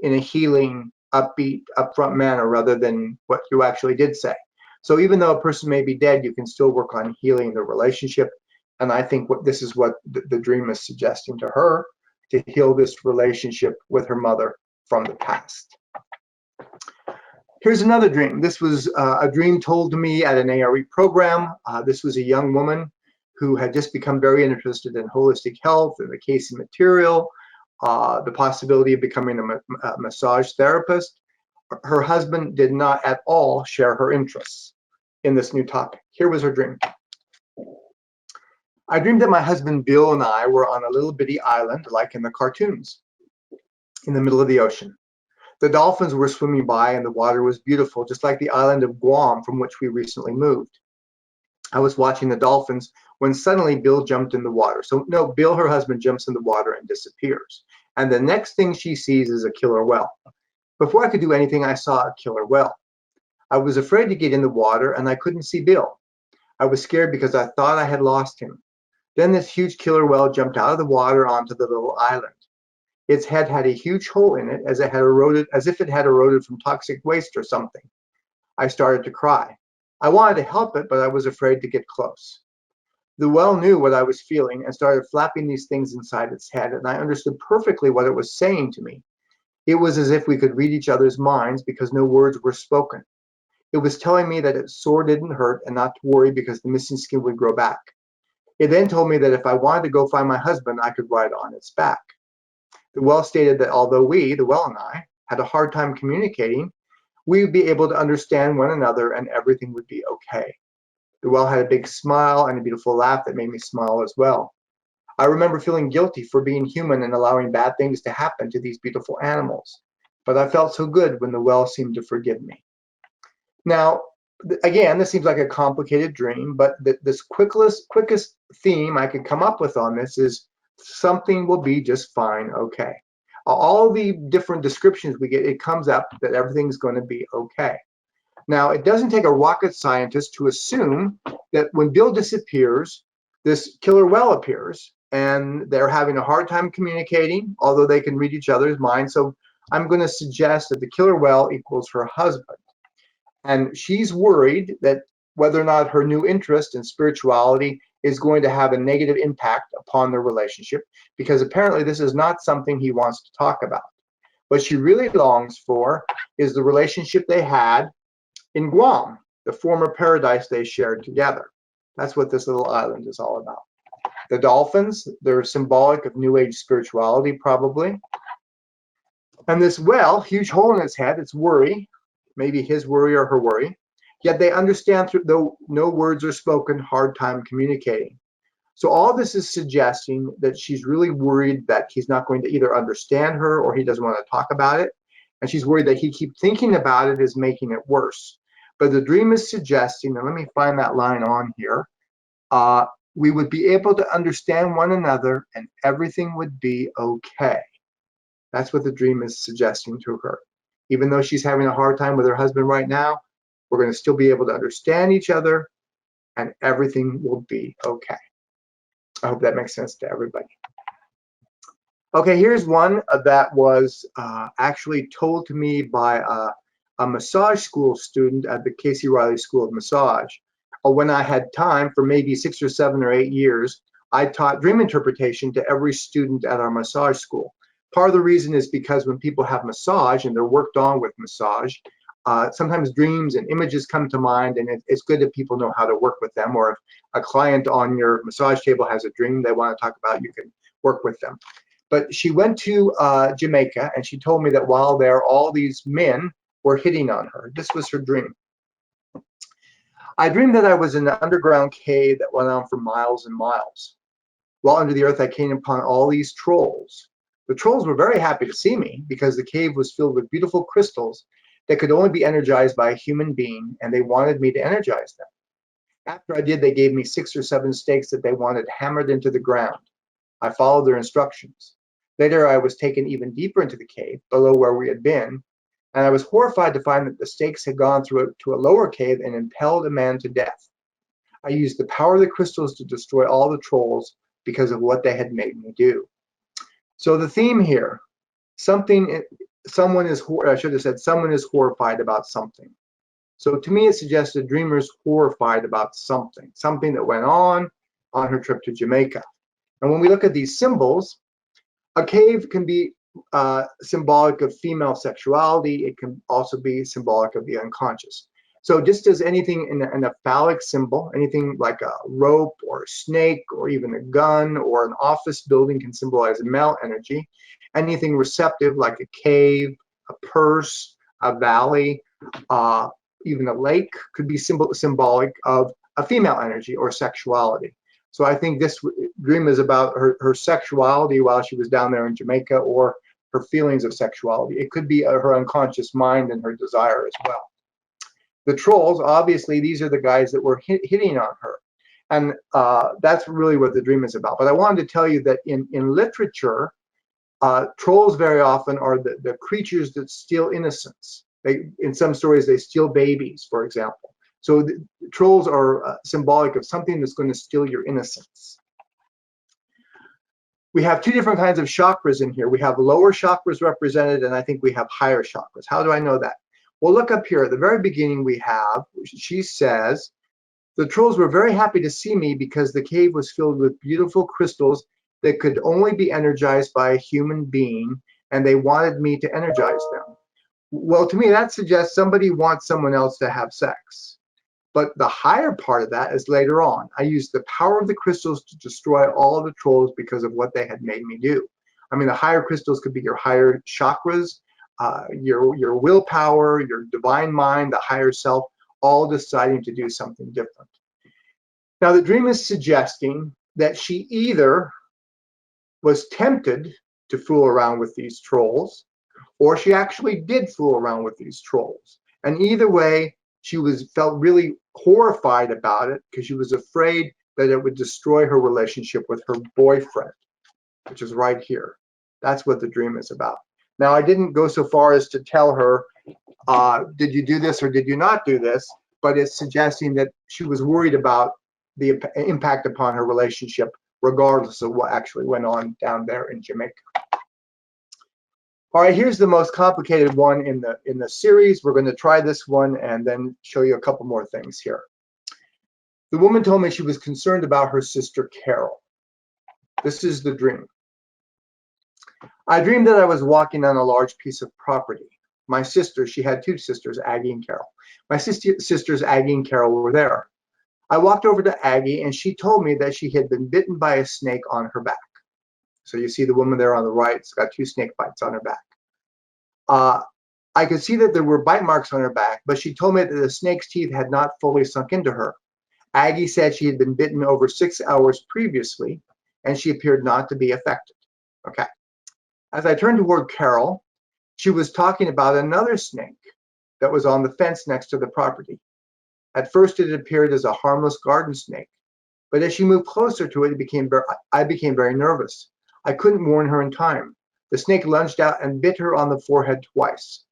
in a healing, upbeat, upfront manner rather than what you actually did say. So even though a person may be dead, you can still work on healing the relationship. And I think this is what the dream is suggesting to her, to heal this relationship with her mother from the past. Here's another dream. This was a dream told to me at an A.R.E. program. This was a young woman who had just become very interested in holistic health and the Cayce material, the possibility of becoming a massage therapist. Her husband did not at all share her interests in this new topic. Here was her dream. I dreamed that my husband Bill and I were on a little bitty island, like in the cartoons, in the middle of the ocean. The dolphins were swimming by and the water was beautiful, just like the island of Guam from which we recently moved. I was watching the dolphins when suddenly Bill jumped in the water. So no, Bill, her husband, jumps in the water and disappears. And the next thing she sees is a killer whale. Before I could do anything, I saw a killer whale. I was afraid to get in the water and I couldn't see Bill. I was scared because I thought I had lost him. Then this huge killer whale jumped out of the water onto the little island. Its head had a huge hole in it as if it had eroded from toxic waste or something. I started to cry. I wanted to help it, but I was afraid to get close. The whale knew what I was feeling and started flapping these things inside its head, and I understood perfectly what it was saying to me. It was as if we could read each other's minds because no words were spoken. It was telling me that its sore didn't hurt and not to worry because the missing skin would grow back. It then told me that if I wanted to go find my husband, I could ride on its back. The whale stated that although we, the whale and I, had a hard time communicating, we would be able to understand one another and everything would be okay. The whale had a big smile and a beautiful laugh that made me smile as well. I remember feeling guilty for being human and allowing bad things to happen to these beautiful animals. But I felt so good when the whale seemed to forgive me. Now, again, this seems like a complicated dream, but this quickest theme I could come up with on this is something will be just fine, okay. All the different descriptions we get, it comes up that everything's going to be okay. Now, it doesn't take a rocket scientist to assume that when Bill disappears, this killer whale appears, and they're having a hard time communicating, although they can read each other's minds. So I'm going to suggest that the killer whale equals her husband. And she's worried that whether or not her new interest in spirituality is going to have a negative impact upon their relationship, because apparently this is not something he wants to talk about. What she really longs for is the relationship they had in Guam, the former paradise they shared together. That's what this little island is all about. The dolphins, they're symbolic of New Age spirituality, probably. And this whale, huge hole in its head, it's worry, maybe his worry or her worry. Yet they understand, though no words are spoken, hard time communicating. So all this is suggesting that she's really worried that he's not going to either understand her or he doesn't want to talk about it. And she's worried that he keeps thinking about it is making it worse. But the dream is suggesting, and let me find that line on here, we would be able to understand one another and everything would be okay. That's what the dream is suggesting to her. Even though she's having a hard time with her husband right now, we're going to still be able to understand each other and everything will be okay. I hope that makes sense to everybody. Okay, here's one that was actually told to me by a massage school student at the Cayce Reilly School of Massage. When I had time for maybe 6 or 7 or 8 years, I taught dream interpretation to every student at our massage school. Part of the reason is because when people have massage and they're worked on with massage, sometimes dreams and images come to mind, and it's good that people know how to work with them. Or if a client on your massage table has a dream they want to talk about, you can work with them. But she went to Jamaica, and she told me that while there, all these men were hitting on her. This was her dream. I dreamed that I was in an underground cave that went on for miles and miles. While under the earth, I came upon all these trolls. The trolls were very happy to see me because the cave was filled with beautiful crystals that could only be energized by a human being, and they wanted me to energize them. After I did, they gave me 6 or 7 stakes that they wanted hammered into the ground. I followed their instructions. Later, I was taken even deeper into the cave, below where we had been, and I was horrified to find that the stakes had gone through to a lower cave and impelled a man to death. I used the power of the crystals to destroy all the trolls because of what they had made me do. So the theme here, someone is horrified about something. So to me, it suggests the dreamer's horrified about something that went on her trip to Jamaica. And when we look at these symbols, a cave can be symbolic of female sexuality. It can also be symbolic of the unconscious. So just as anything in a phallic symbol, anything like a rope or a snake or even a gun or an office building can symbolize a male energy, anything receptive like a cave, a purse, a valley, even a lake could be symbolic of a female energy or sexuality. So I think this dream is about her sexuality while she was down there in Jamaica, or her feelings of sexuality. It could be her unconscious mind and her desire as well. The trolls, obviously, these are the guys that were hitting on her. And that's really what the dream is about. But I wanted to tell you that in literature, trolls very often are the creatures that steal innocence. In some stories, they steal babies, for example. So the trolls are symbolic of something that's going to steal your innocence. We have 2 different kinds of chakras in here. We have lower chakras represented, and I think we have higher chakras. How do I know that? Well, look up here. At the very beginning she says, the trolls were very happy to see me because the cave was filled with beautiful crystals that could only be energized by a human being, and they wanted me to energize them. Well, to me, that suggests somebody wants someone else to have sex. But the higher part of that is later on. I used the power of the crystals to destroy all of the trolls because of what they had made me do. I mean, the higher crystals could be your higher chakras, your willpower, your divine mind, the higher self, all deciding to do something different. Now, the dream is suggesting that she either was tempted to fool around with these trolls, or she actually did fool around with these trolls. And either way, she felt really horrified about it because she was afraid that it would destroy her relationship with her boyfriend, which is right here. That's what the dream is about. Now, I didn't go so far as to tell her, did you do this or did you not do this? But it's suggesting that she was worried about the impact upon her relationship, regardless of what actually went on down there in Jamaica. All right, here's the most complicated one in the series. We're going to try this one and then show you a couple more things here. The woman told me she was concerned about her sister Carol. This is the dream. I dreamed that I was walking on a large piece of property. My sister, she had 2 sisters, Aggie and Carol. My sisters, Aggie and Carol, were there. I walked over to Aggie and she told me that she had been bitten by a snake on her back. So you see the woman there on the right, it's got 2 snake bites on her back. I could see that there were bite marks on her back, but she told me that the snake's teeth had not fully sunk into her. Aggie said she had been bitten over 6 hours previously, and she appeared not to be affected. Okay. As I turned toward Carol, she was talking about another snake that was on the fence next to the property. At first, it appeared as a harmless garden snake, but as she moved closer to it, I became very nervous. I couldn't warn her in time. The snake lunged out and bit her on the forehead twice.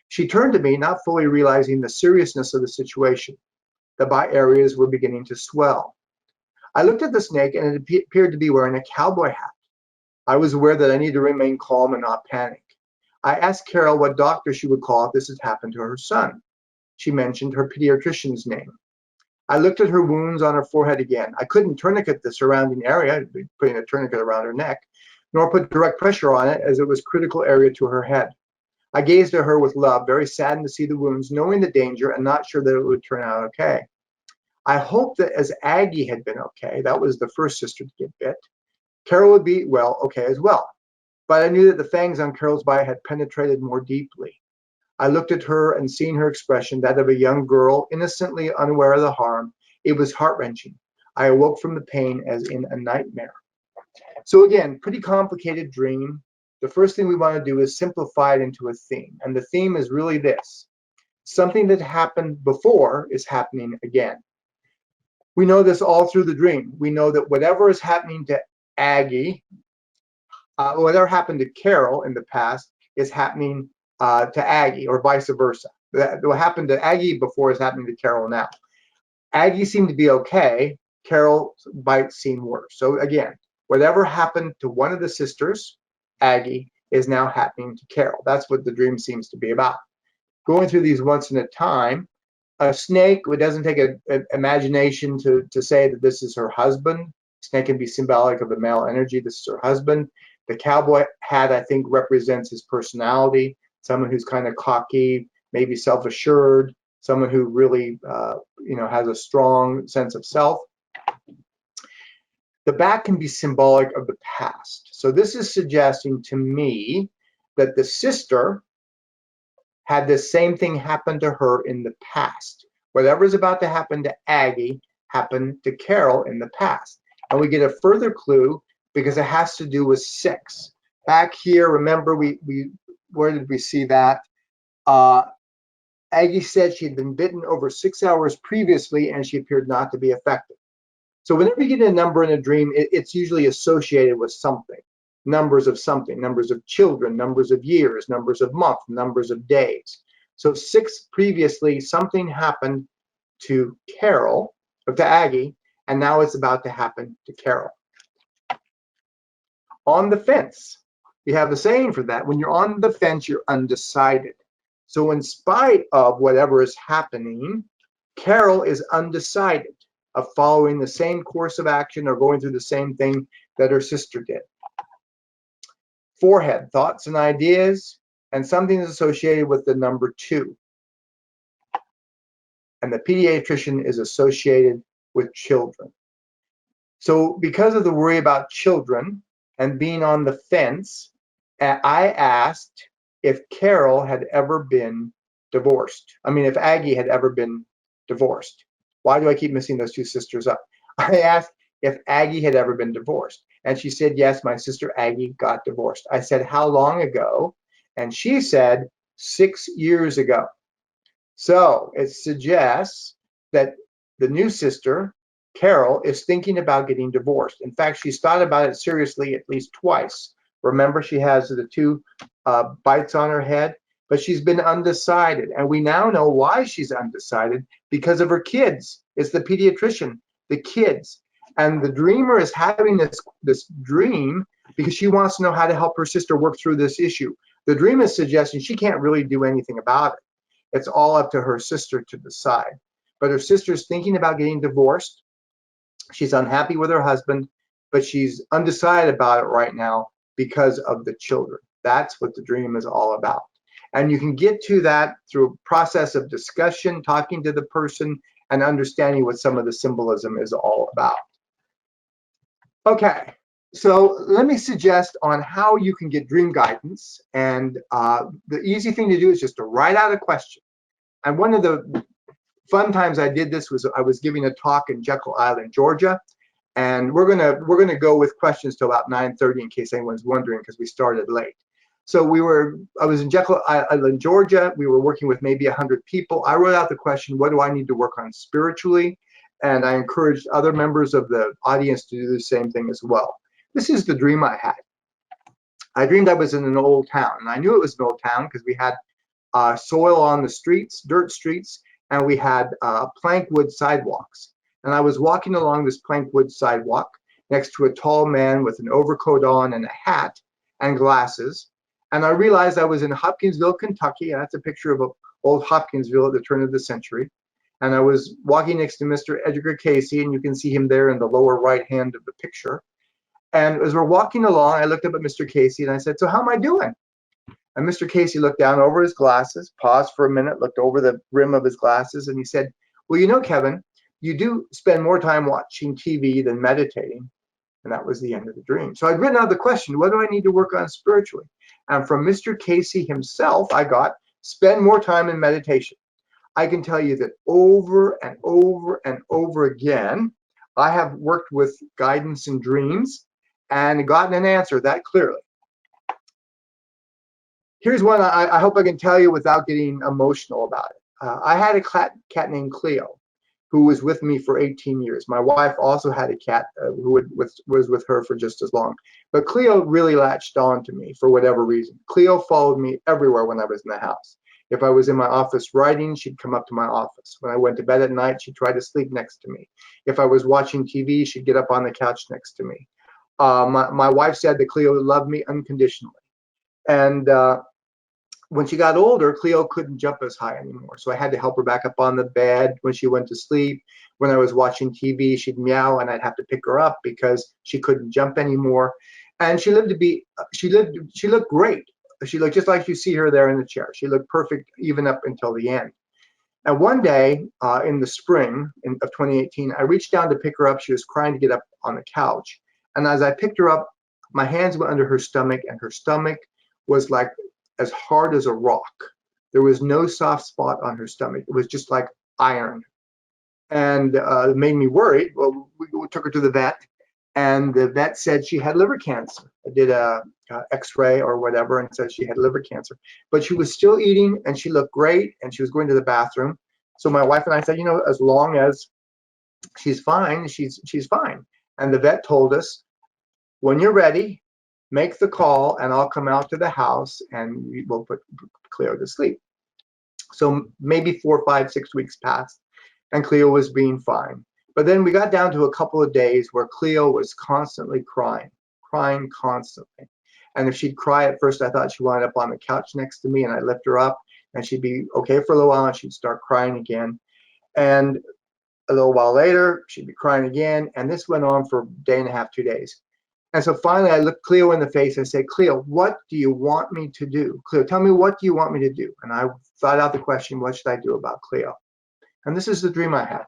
She turned to me, not fully realizing the seriousness of the situation. The bite areas were beginning to swell. I looked at the snake and it appeared to be wearing a cowboy hat. I was aware that I needed to remain calm and not panic. I asked Carol what doctor she would call if this had happened to her son. She mentioned her pediatrician's name. I looked at her wounds on her forehead again. I couldn't tourniquet the surrounding area, putting a tourniquet around her neck, nor put direct pressure on it as it was a critical area to her head. I gazed at her with love, very saddened to see the wounds, knowing the danger and not sure that it would turn out okay. I hoped that as Aggie had been okay, that was the first sister to get bit, Carol would be, well, okay as well. But I knew that the fangs on Carol's bite had penetrated more deeply. I looked at her and seeing her expression, that of a young girl, innocently unaware of the harm, it was heart-wrenching. I awoke from the pain as in a nightmare. So again, pretty complicated dream. The first thing we want to do is simplify it into a theme. And the theme is really this. Something that happened before is happening again. We know this all through the dream. We know that whatever is happening to Aggie, whatever happened to Carol in the past is happening to Aggie, or vice versa. What happened to Aggie before is happening to Carol now. Aggie seemed to be okay. Carol's bite seemed worse. So again, whatever happened to one of the sisters, Aggie, is now happening to Carol. That's what the dream seems to be about. Going through these once in a time, a snake, it doesn't take an imagination to say that this is her husband. Snake can be symbolic of the male energy. This is her husband. The cowboy hat, I think, represents his personality. Someone who's kind of cocky, maybe self-assured, someone who really, has a strong sense of self. The back can be symbolic of the past. So this is suggesting to me that the sister had the same thing happen to her in the past. Whatever is about to happen to Aggie happened to Carol in the past. And we get a further clue because it has to do with 6. Back here, remember, where did we see that? Aggie said she had been bitten over 6 hours previously and she appeared not to be affected. So whenever you get a number in a dream, it's usually associated with something. Numbers of something, numbers of children, numbers of years, numbers of months, numbers of days. So 6 previously, something happened to Carol, or to Aggie, and now it's about to happen to Carol. On the fence, we have the saying for that. When you're on the fence, you're undecided. So in spite of whatever is happening, Carol is undecided of following the same course of action or going through the same thing that her sister did. Forehead, thoughts and ideas, and something is associated with the number 2. And the pediatrician is associated with children. So because of the worry about children and being on the fence, I asked if Carol had ever been divorced. If Aggie had ever been divorced. Why do I keep missing those 2 sisters up? I asked if Aggie had ever been divorced. And she said, yes, my sister Aggie got divorced. I said, how long ago? And she said, 6 years ago. So it suggests that the new sister, Carol, is thinking about getting divorced. In fact, she's thought about it seriously at least twice. Remember, she has the 2 bites on her head, but she's been undecided. And we now know why she's undecided, because of her kids. It's the pediatrician, the kids. And the dreamer is having this dream because she wants to know how to help her sister work through this issue. The dream is suggesting she can't really do anything about it. It's all up to her sister to decide. But her sister's thinking about getting divorced. She's unhappy with her husband, but she's undecided about it right now because of the children. That's what the dream is all about. And you can get to that through a process of discussion, talking to the person, and understanding what some of the symbolism is all about. Okay, so let me suggest on how you can get dream guidance. And the easy thing to do is just to write out a question. And one of the fun times I did this was I was giving a talk in Jekyll Island, Georgia. And we're gonna go with questions till about 9:30 in case anyone's wondering, because we started late. So I was in Jekyll Island, Georgia. We were working with maybe 100 people. I wrote out the question, what do I need to work on spiritually? And I encouraged other members of the audience to do the same thing as well. This is the dream I had. I dreamed I was in an old town, and I knew it was an old town because we had soil on the streets, dirt streets, and we had plank wood sidewalks. And I was walking along this plank wood sidewalk next to a tall man with an overcoat on and a hat and glasses. And I realized I was in Hopkinsville, Kentucky. And that's a picture of old Hopkinsville at the turn of the century. And I was walking next to Mr. Edgar Cayce, and you can see him there in the lower right hand of the picture. And as we're walking along, I looked up at Mr. Cayce and I said, so how am I doing? And Mr. Cayce looked down over his glasses, paused for a minute, looked over the rim of his glasses, and he said, well, you know, Kevin, you do spend more time watching TV than meditating. And that was the end of the dream. So I'd written out the question, what do I need to work on spiritually? And from Mr. Cayce himself, I got, spend more time in meditation. I can tell you that over and over and over again, I have worked with guidance and dreams and gotten an answer that clearly. Here's one I hope I can tell you without getting emotional about it. I had a cat named Cleo, who was with me for 18 years. My wife also had a cat who was with her for just as long. But Cleo really latched on to me for whatever reason. Cleo followed me everywhere when I was in the house. If I was in my office writing, she'd come up to my office. When I went to bed at night, she'd try to sleep next to me. If I was watching TV, she'd get up on the couch next to me. My wife said that Cleo loved me unconditionally. And when she got older, Cleo couldn't jump as high anymore. So I had to help her back up on the bed when she went to sleep. When I was watching TV, she'd meow and I'd have to pick her up because she couldn't jump anymore. And she looked great. She looked just like you see her there in the chair. She looked perfect even up until the end. And one day in the spring of 2018, I reached down to pick her up. She was crying to get up on the couch. And as I picked her up, my hands went under her stomach, and her stomach was like as hard as a rock. There was no soft spot on her stomach. It was just like iron. And it made me worried. Well, we took her to the vet, and the vet said she had liver cancer. I did a X-ray or whatever and said she had liver cancer. But she was still eating, and she looked great, and she was going to the bathroom. So my wife and I said, you know, as long as she's fine, she's fine. And the vet told us, when you're ready, make the call and I'll come out to the house and we will put Cleo to sleep. So maybe 4, 5, 6 weeks passed and Cleo was being fine. But then we got down to a couple of days where Cleo was constantly crying constantly. And if she'd cry at first, I thought she wound up on the couch next to me, and I'd lift her up and she'd be okay for a little while and she'd start crying again. And a little while later, she'd be crying again. And this went on for a day and a half, 2 days. And so finally, I looked Cleo in the face and said, Cleo, what do you want me to do? Cleo, tell me, what do you want me to do? And I thought out the question, what should I do about Cleo? And this is the dream I had.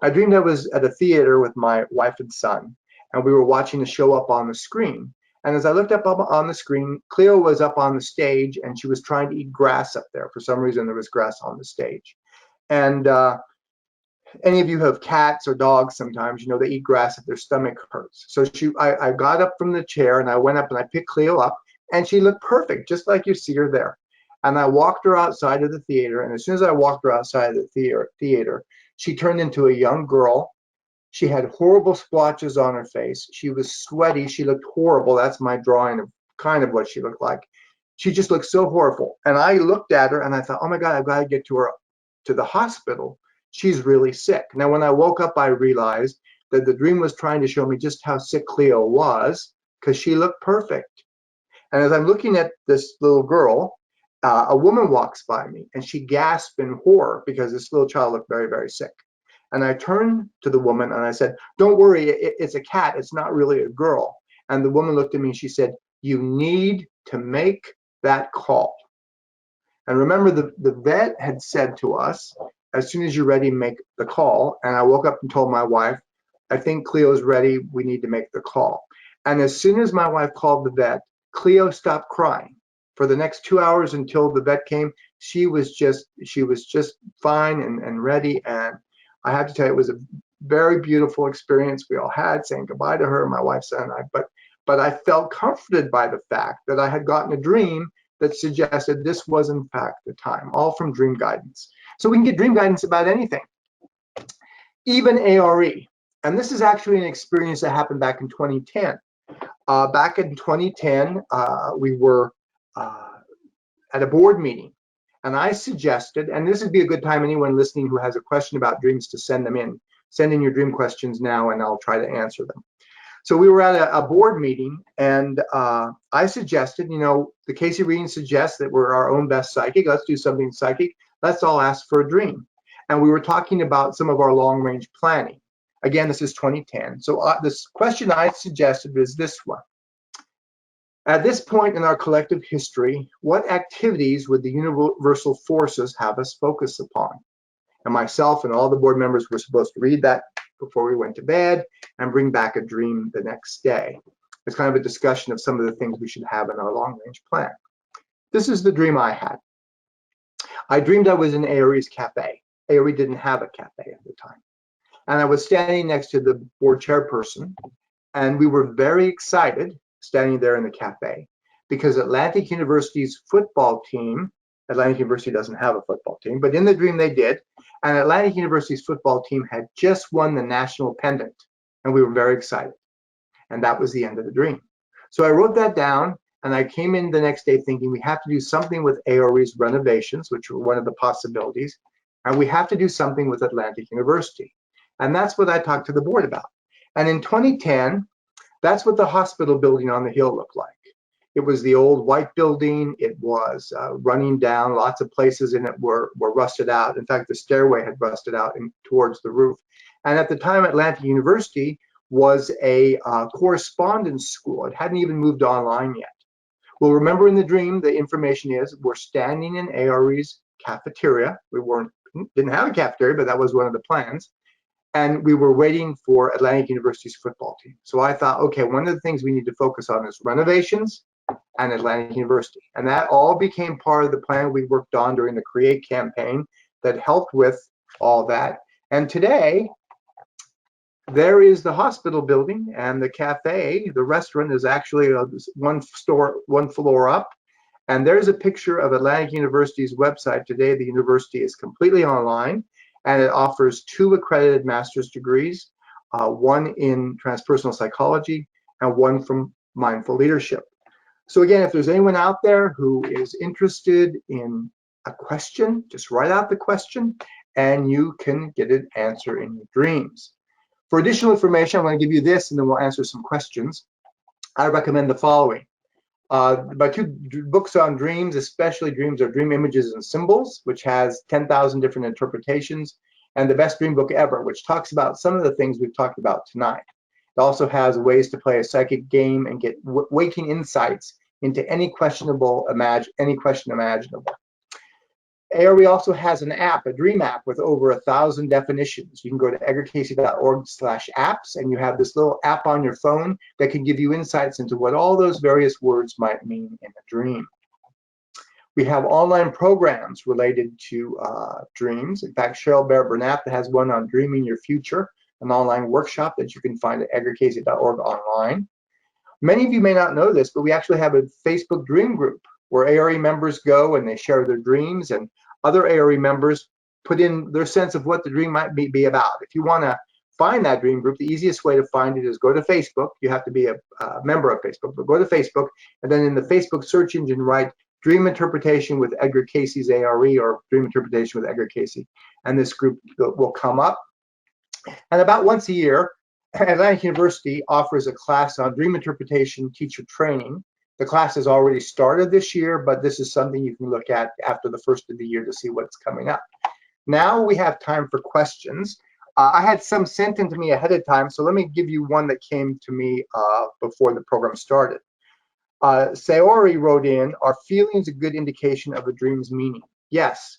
I dreamed I was at a theater with my wife and son, and we were watching a show up on the screen. And as I looked up on the screen, Cleo was up on the stage, and she was trying to eat grass up there. For some reason, there was grass on the stage. And any of you who have cats or dogs sometimes, you know, they eat grass if their stomach hurts. So I got up from the chair and I went up and I picked Cleo up, and she looked perfect, just like you see her there. And I walked her outside of the theater, and as soon as I walked her outside of the theater, she turned into a young girl. She had horrible splotches on her face. She was sweaty. She looked horrible. That's my drawing of kind of what she looked like. She just looked so horrible. And I looked at her and I thought, oh my God, I've got to get to her to the hospital. She's really sick. Now, when I woke up, I realized that the dream was trying to show me just how sick Cleo was, because she looked perfect. And as I'm looking at this little girl, a woman walks by me and she gasped in horror because this little child looked very, very sick. And I turned to the woman and I said, don't worry, it's a cat. It's not really a girl. And the woman looked at me and she said, you need to make that call. And remember, the vet had said to us as soon as you're ready, make the call. And I woke up and told my wife, I think Cleo's ready. We need to make the call. And as soon as my wife called the vet, Cleo stopped crying. For the next 2 hours until the vet came, she was just fine and ready. And I have to tell you, it was a very beautiful experience we all had, saying goodbye to her, my wife, son, and I. But I felt comforted by the fact that I had gotten a dream that suggested this was in fact the time, all from dream guidance. So we can get dream guidance about anything, even A.R.E. And this is actually an experience that happened back in 2010. Back in 2010, we were at a board meeting, and I suggested, and this would be a good time, anyone listening who has a question about dreams, to send them in. Send in your dream questions now, and I'll try to answer them. So we were at a board meeting, and I suggested, the Cayce reading suggests that we're our own best psychic. Let's do something psychic. Let's all ask for a dream. And we were talking about some of our long-range planning. Again, this is 2010. So this question I suggested is this one. At this point in our collective history, what activities would the universal forces have us focus upon? And myself and all the board members were supposed to read that before we went to bed and bring back a dream the next day. It's kind of a discussion of some of the things we should have in our long-range plan. This is the dream I had. I dreamed I was in A.R.E.'s cafe. A.R.E. didn't have a cafe at the time. And I was standing next to the board chairperson, and we were very excited standing there in the cafe because Atlantic University's football team, Atlantic University doesn't have a football team, but in the dream they did, and Atlantic University's football team had just won the national pennant, and we were very excited. And that was the end of the dream. So I wrote that down, and I came in the next day thinking we have to do something with A.R.E.'s renovations, which were one of the possibilities, and we have to do something with Atlantic University. And that's what I talked to the board about. And in 2010, that's what the hospital building on the hill looked like. It was the old white building. It was running down. Lots of places in it were rusted out. In fact, the stairway had rusted out towards the roof. And at the time, Atlantic University was a correspondence school. It hadn't even moved online yet. Well, remember in the dream, the information is we're standing in A.R.E.'s cafeteria. We didn't have a cafeteria, but that was one of the plans. And we were waiting for Atlantic University's football team. So I thought, okay, one of the things we need to focus on is renovations and Atlantic University. And that all became part of the plan we worked on during the CREATE campaign that helped with all that. And today, there is the hospital building, and the cafe, the restaurant is actually one floor up. And there's a picture of Atlantic University's website today. The university is completely online, and it offers 2 accredited master's degrees, one in transpersonal psychology and one from mindful leadership. So again, if there's anyone out there who is interested in a question, just write out the question and you can get an answer in your dreams. For additional information, I'm going to give you this and then we'll answer some questions. I recommend the following. My 2 books on dreams, especially Dreams Are Dream Images and Symbols, which has 10,000 different interpretations, and The Best Dream Book Ever, which talks about some of the things we've talked about tonight. It also has ways to play a psychic game and get waking insights into any question imaginable. A.R.E. also has an app, a dream app, with over 1,000 definitions. You can go to edgarcayce.org/apps, and you have this little app on your phone that can give you insights into what all those various words might mean in a dream. We have online programs related to dreams. In fact, Cheryl Bear-Burnett has one on Dreaming Your Future, an online workshop that you can find at edgarcayce.org online. Many of you may not know this, but we actually have a Facebook dream group where A.R.E. members go and they share their dreams, and other A.R.E. members put in their sense of what the dream might be about. If you want to find that dream group, the easiest way to find it is go to Facebook. You have to be a member of Facebook, but go to Facebook, and then in the Facebook search engine, write Dream Interpretation with Edgar Cayce's A.R.E. or Dream Interpretation with Edgar Cayce, and this group will come up. And about once a year, Atlantic University offers a class on dream interpretation teacher training. The class has already started this year, but this is something you can look at after the first of the year to see what's coming up. Now we have time for questions. I had some sent in to me ahead of time, so let me give you one that came to me before the program started. Sayori wrote in, are feelings a good indication of a dream's meaning? Yes.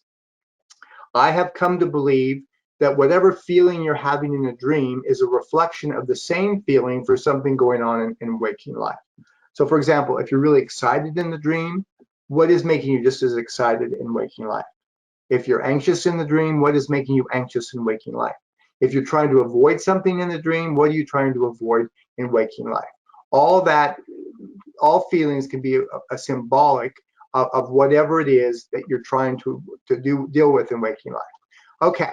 I have come to believe that whatever feeling you're having in a dream is a reflection of the same feeling for something going on in waking life. So for example, if you're really excited in the dream, what is making you just as excited in waking life? If you're anxious in the dream, what is making you anxious in waking life? If you're trying to avoid something in the dream, what are you trying to avoid in waking life? All feelings can be a symbolic of whatever it is that you're trying to deal with in waking life. Okay,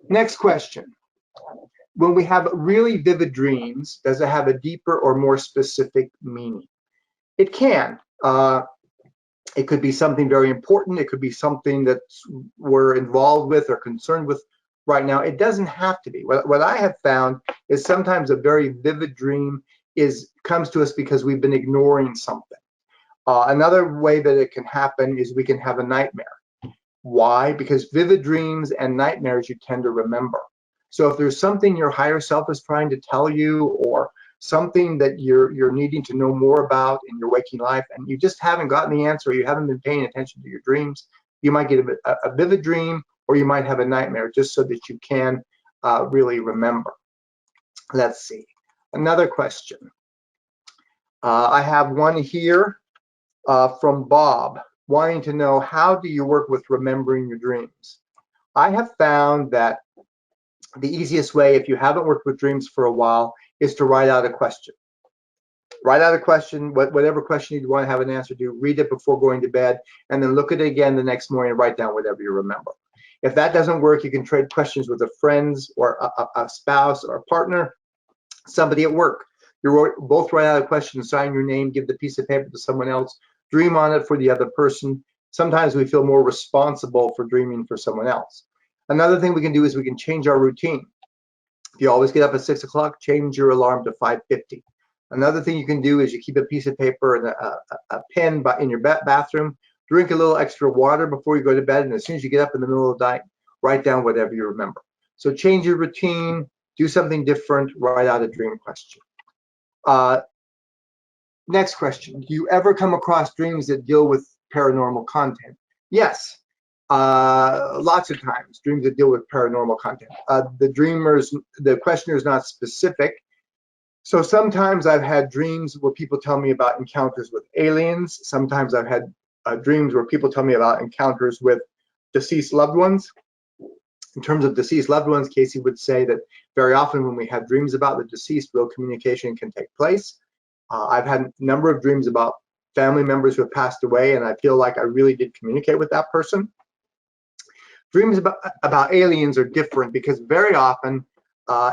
next question. When we have really vivid dreams, does it have a deeper or more specific meaning? It can. It could be something very important. It could be something that we're involved with or concerned with right now. It doesn't have to be. What I have found is sometimes a very vivid dream comes to us because we've been ignoring something. Another way that it can happen is we can have a nightmare. Why? Because vivid dreams and nightmares you tend to remember. So if there's something your higher self is trying to tell you, or something that you're needing to know more about in your waking life, and you just haven't gotten the answer, or you haven't been paying attention to your dreams, you might get a vivid dream, or you might have a nightmare, just so that you can really remember. Let's see. Another question. I have one here from Bob, wanting to know, how do you work with remembering your dreams? I have found that the easiest way, if you haven't worked with dreams for a while, is to write out a question. Write out a question, whatever question you want to have an answer to, read it before going to bed, and then look at it again the next morning and write down whatever you remember. If that doesn't work, you can trade questions with a friend or a spouse or a partner, somebody at work. You both write out a question, sign your name, give the piece of paper to someone else, dream on it for the other person. Sometimes we feel more responsible for dreaming for someone else. Another thing we can do is we can change our routine. If you always get up at 6 o'clock, change your alarm to 5:50. Another thing you can do is you keep a piece of paper and a pen in your bathroom. Drink a little extra water before you go to bed, and as soon as you get up in the middle of the night, write down whatever you remember. So change your routine, do something different, write out a dream question. Next question. Do you ever come across dreams that deal with paranormal content? Yes. Lots of times, dreams that deal with paranormal content. The questioner is not specific. So sometimes I've had dreams where people tell me about encounters with aliens. Sometimes I've had dreams where people tell me about encounters with deceased loved ones. In terms of deceased loved ones, Cayce would say that very often when we have dreams about the deceased, real communication can take place. I've had a number of dreams about family members who have passed away, and I feel like I really did communicate with that person. Dreams about aliens are different because very often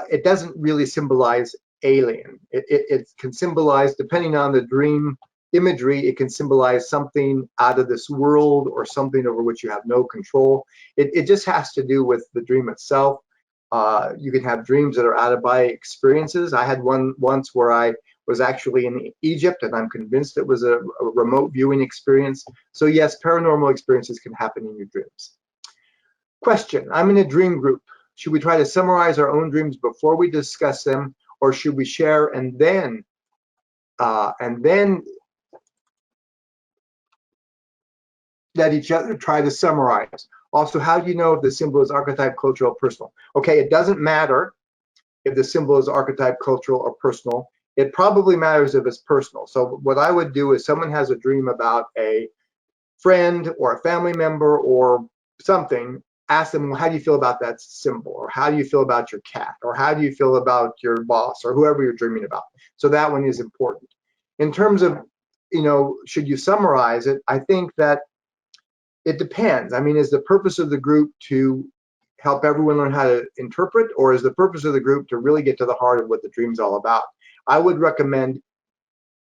it doesn't really symbolize alien. It can symbolize, depending on the dream imagery, it can symbolize something out of this world or something over which you have no control. It just has to do with the dream itself. You can have dreams that are out-of-body experiences. I had one once where I was actually in Egypt, and I'm convinced it was a remote viewing experience. So yes, paranormal experiences can happen in your dreams. Question, I'm in a dream group. Should we try to summarize our own dreams before we discuss them, or should we share and then let each other try to summarize? Also, how do you know if the symbol is archetype, cultural, or personal? Okay, it doesn't matter if the symbol is archetype, cultural, or personal. It probably matters if it's personal. So what I would do is, someone has a dream about a friend or a family member or something, ask them, well, how do you feel about that symbol? Or how do you feel about your cat? Or how do you feel about your boss, or whoever you're dreaming about? So that one is important. In terms of, should you summarize it? I think that it depends. I mean, is the purpose of the group to help everyone learn how to interpret, or is the purpose of the group to really get to the heart of what the dream's all about? I would recommend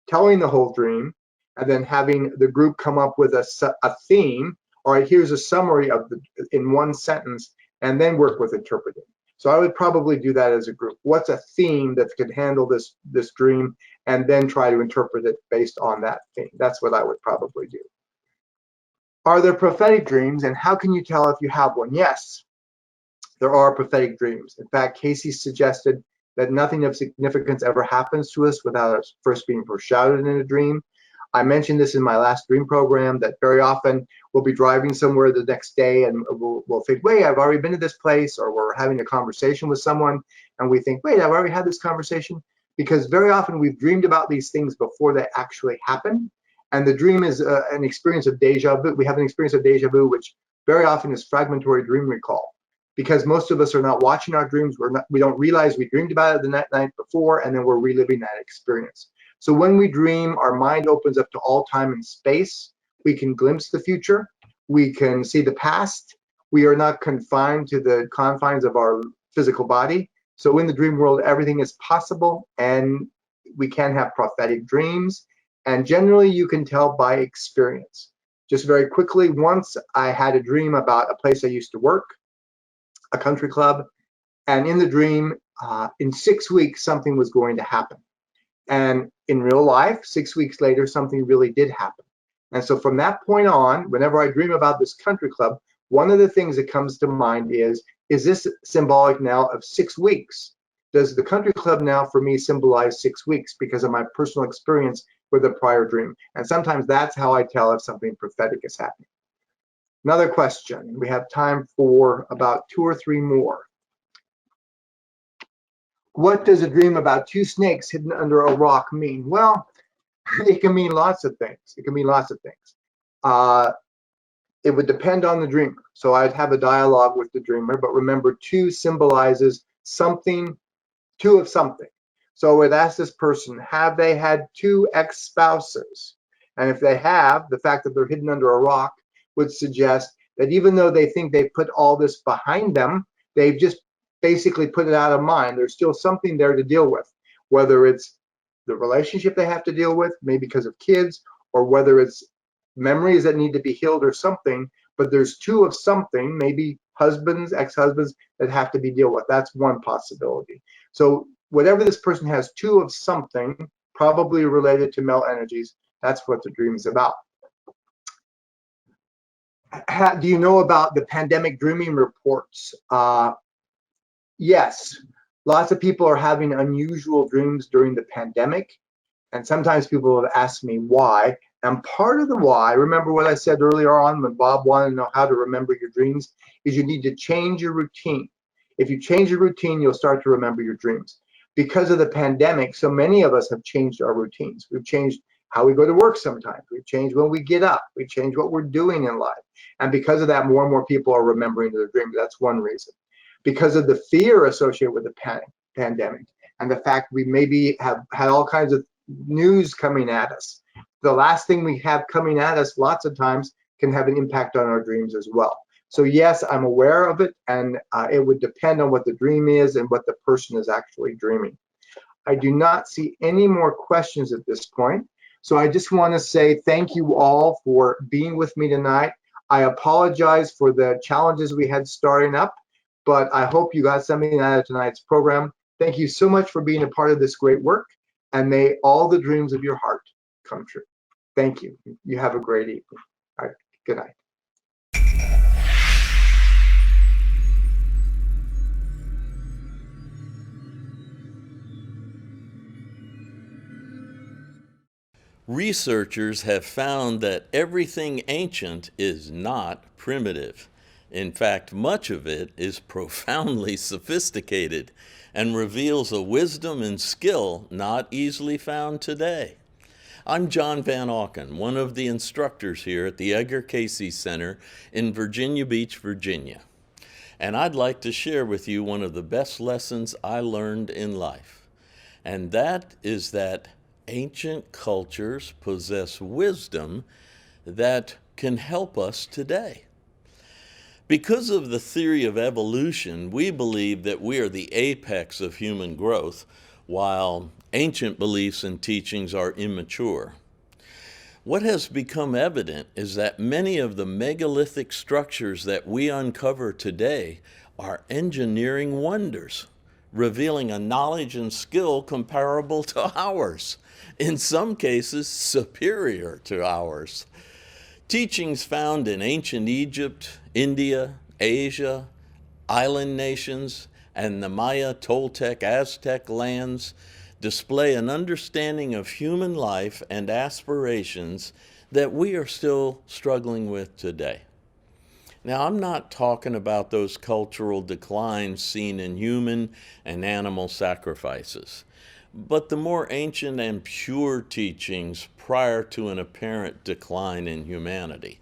telling the whole dream and then having the group come up with a theme. All right, here's a summary of in one sentence, and then work with interpreting. So I would probably do that as a group. What's a theme that could handle this dream, and then try to interpret it based on that theme. That's what I would probably do. Are there prophetic dreams, and how can you tell if you have one? Yes, there are prophetic dreams. In fact, Cayce suggested that nothing of significance ever happens to us without us first being foreshadowed in a dream. I mentioned this in my last dream program that very often we'll be driving somewhere the next day and we'll think, wait, I've already been to this place, or we're having a conversation with someone and we think, wait, I've already had this conversation, because very often we've dreamed about these things before they actually happen. And the dream is an experience of deja vu. We have an experience of deja vu, which very often is fragmentary dream recall, because most of us are not watching our dreams. We don't realize we dreamed about it the night before, and then we're reliving that experience. So when we dream, our mind opens up to all time and space. We can glimpse the future. We can see the past. We are not confined to the confines of our physical body. So in the dream world, everything is possible, and we can have prophetic dreams. And generally, you can tell by experience. Just very quickly, once I had a dream about a place I used to work, a country club, and in the dream, in 6 weeks, something was going to happen. And in real life, 6 weeks later, something really did happen. And so from that point on, whenever I dream about this country club, one of the things that comes to mind is this symbolic now of 6 weeks? Does the country club now for me symbolize 6 weeks because of my personal experience with a prior dream? And sometimes that's how I tell if something prophetic is happening. Another question. We have time for about 2 or 3 more. What does a dream about 2 snakes hidden under a rock mean? Well, it can mean lots of things. It can mean lots of things. It would depend on the dreamer. So I'd have a dialogue with the dreamer, but remember, 2 symbolizes something, 2 of something. So it asks this person, have they had 2 ex-spouses? And if they have, the fact that they're hidden under a rock would suggest that even though they think they put all this behind them, they've just basically put it out of mind. There's still something there to deal with, whether it's the relationship they have to deal with, maybe because of kids, or whether it's memories that need to be healed or something, but there's 2 of something, maybe husbands, ex-husbands, that have to be dealt with. That's one possibility. So whatever this person has 2 of something, probably related to male energies, that's what the dream is about. Do you know about the pandemic dreaming reports? Yes, lots of people are having unusual dreams during the pandemic, and sometimes people have asked me why. And part of the why, remember what I said earlier on when Bob wanted to know how to remember your dreams, is you need to change your routine. If you change your routine, you'll start to remember your dreams. Because of the pandemic, so many of us have changed our routines. We've changed how we go to work sometimes. We've changed when we get up. We changed what we're doing in life. And because of that, more and more people are remembering their dreams. That's one reason. Because of the fear associated with the pandemic and the fact we maybe have had all kinds of news coming at us, the last thing we have coming at us lots of times can have an impact on our dreams as well. So yes, I'm aware of it, and it would depend on what the dream is and what the person is actually dreaming. I do not see any more questions at this point. So I just want to say thank you all for being with me tonight. I apologize for the challenges we had starting up, but I hope you got something out of tonight's program. Thank you so much for being a part of this great work, and may all the dreams of your heart come true. Thank you. You have a great evening. All right, good night. Researchers have found that everything ancient is not primitive. In fact, much of it is profoundly sophisticated and reveals a wisdom and skill not easily found today. I'm John Van Auken, one of the instructors here at the Edgar Cayce Center in Virginia Beach, Virginia. And I'd like to share with you one of the best lessons I learned in life. And that is that ancient cultures possess wisdom that can help us today. Because of the theory of evolution, we believe that we are the apex of human growth, while ancient beliefs and teachings are immature. What has become evident is that many of the megalithic structures that we uncover today are engineering wonders, revealing a knowledge and skill comparable to ours, in some cases superior to ours. Teachings found in ancient Egypt, India, Asia, island nations, and the Maya, Toltec, Aztec lands display an understanding of human life and aspirations that we are still struggling with today. Now, I'm not talking about those cultural declines seen in human and animal sacrifices, but the more ancient and pure teachings prior to an apparent decline in humanity.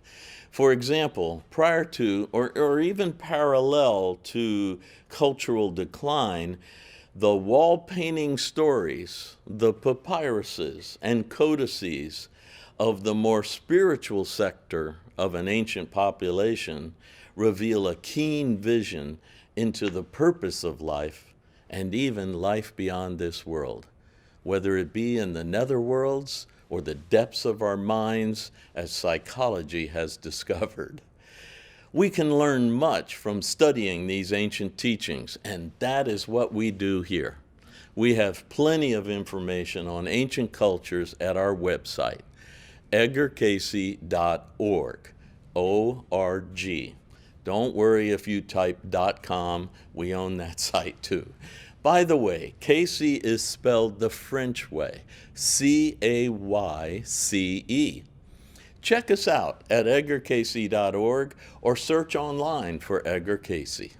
For example, prior to or even parallel to cultural decline, the wall painting stories, the papyruses and codices of the more spiritual sector of an ancient population reveal a keen vision into the purpose of life and even life beyond this world, whether it be in the netherworlds or the depths of our minds, as psychology has discovered. We can learn much from studying these ancient teachings, and that is what we do here. We have plenty of information on ancient cultures at our website, edgarcayce.org, O-R-G. Don't worry if you type .com, we own that site too. By the way, Cayce is spelled the French way, C-A-Y-C-E. Check us out at edgarcayce.org or search online for Edgar Cayce.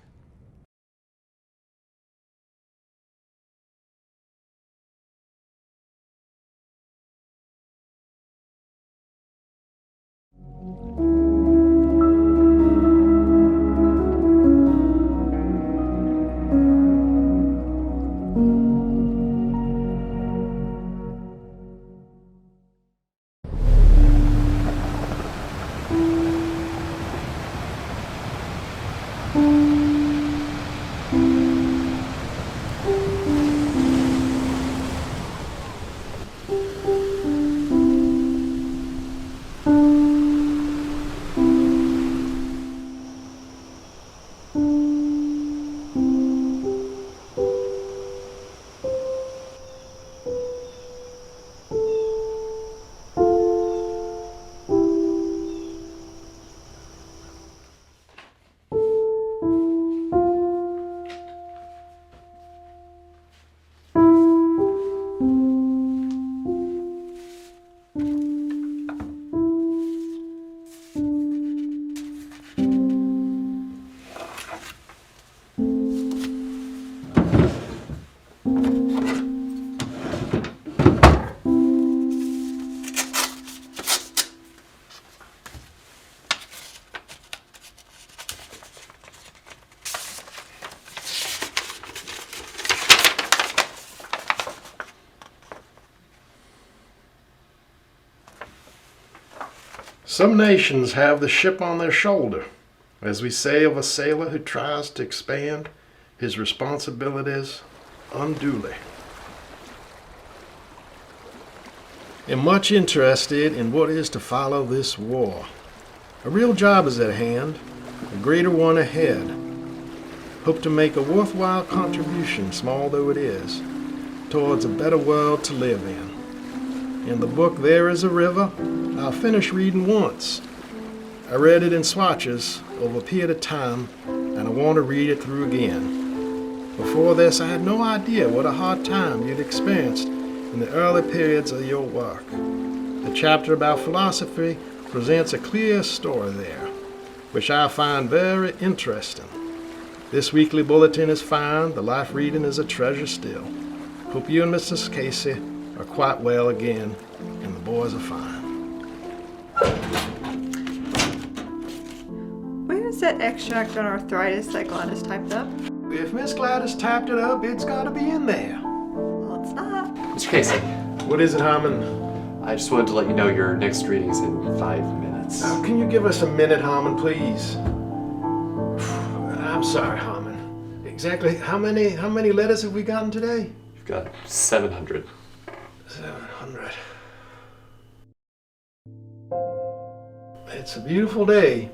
Some nations have the ship on their shoulder, as we say of a sailor who tries to expand his responsibilities unduly. Am much interested in what is to follow this war. A real job is at hand, a greater one ahead. Hope to make a worthwhile contribution, small though it is, towards a better world to live in. In the book There Is a River, I'll finish reading once. I read it in swatches over a period of time, and I want to read it through again. Before this, I had no idea what a hard time you'd experienced in the early periods of your work. The chapter about philosophy presents a clear story there, which I find very interesting. This weekly bulletin is fine. The life reading is a treasure still. Hope you and Mrs. Cayce are quite well again, and the boys are fine. Where's that extract on arthritis that Gladys typed up? If Miss Gladys typed it up, it's got to be in there. Well, it's not. Mr. Cayce, What is it, Harmon? I just wanted to let you know your next reading's in 5 minutes. Can you give us a minute, Harmon, please? I'm sorry, Harmon. Exactly how many letters have we gotten today? You've got 700. 700. It's a beautiful day.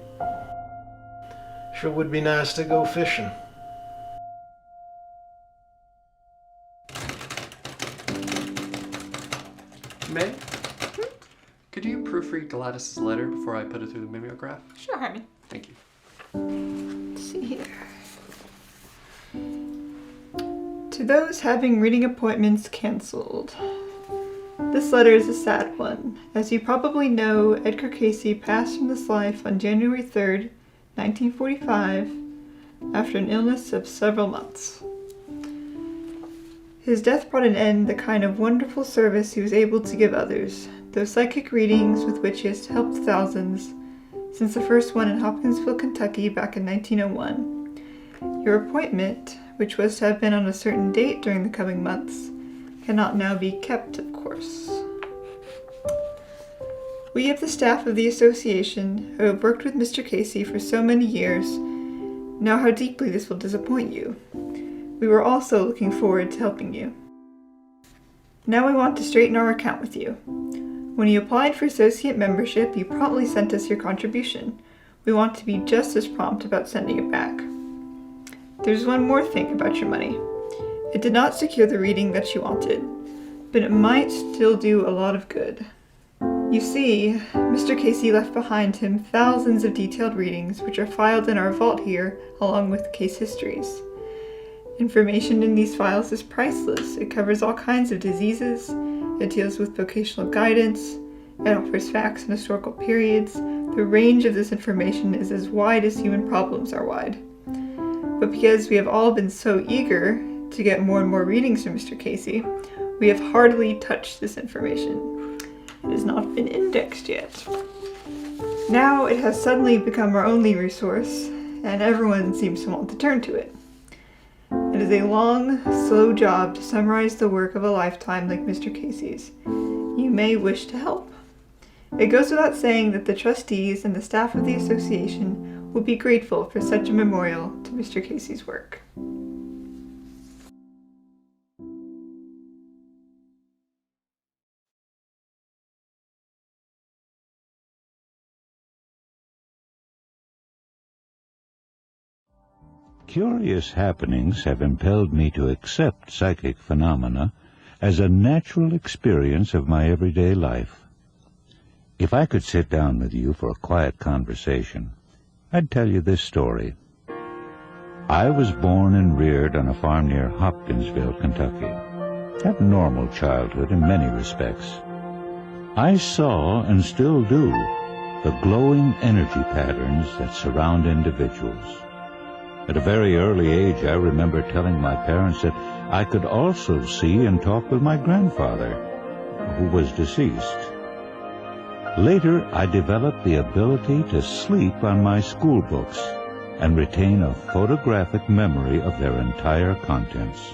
Sure would be nice to go fishing. May? Could you proofread Gladys's letter before I put it through the mimeograph? Sure, honey. Thank you. Let's see here. To those having reading appointments canceled. This letter is a sad one. As you probably know, Edgar Cayce passed from this life on January 3rd, 1945, after an illness of several months. His death brought an end to the kind of wonderful service he was able to give others, those psychic readings with which he has helped thousands, since the first one in Hopkinsville, Kentucky back in 1901. Your appointment, which was to have been on a certain date during the coming months, cannot now be kept, of course. We of the staff of the association, who have worked with Mr. Cayce for so many years, know how deeply this will disappoint you. We were also looking forward to helping you. Now we want to straighten our account with you. When you applied for associate membership, you promptly sent us your contribution. We want to be just as prompt about sending it back. There's one more thing about your money. It did not secure the reading that you wanted, but it might still do a lot of good. You see, Mr. Cayce left behind him thousands of detailed readings which are filed in our vault here along with case histories. Information in these files is priceless. It covers all kinds of diseases, it deals with vocational guidance, it offers facts and historical periods. The range of this information is as wide as human problems are wide. But because we have all been so eager to get more and more readings from Mr. Cayce, we have hardly touched this information. It has not been indexed yet. Now it has suddenly become our only resource, and everyone seems to want to turn to it. It is a long, slow job to summarize the work of a lifetime like Mr. Cayce's. You may wish to help. It goes without saying that the trustees and the staff of the association will be grateful for such a memorial to Mr. Cayce's work. Curious happenings have impelled me to accept psychic phenomena as a natural experience of my everyday life. If I could sit down with you for a quiet conversation, I'd tell you this story. I was born and reared on a farm near Hopkinsville, Kentucky. Had a normal childhood in many respects. I saw, and still do, the glowing energy patterns that surround individuals. At a very early age, I remember telling my parents that I could also see and talk with my grandfather, who was deceased. Later, I developed the ability to sleep on my school books and retain a photographic memory of their entire contents.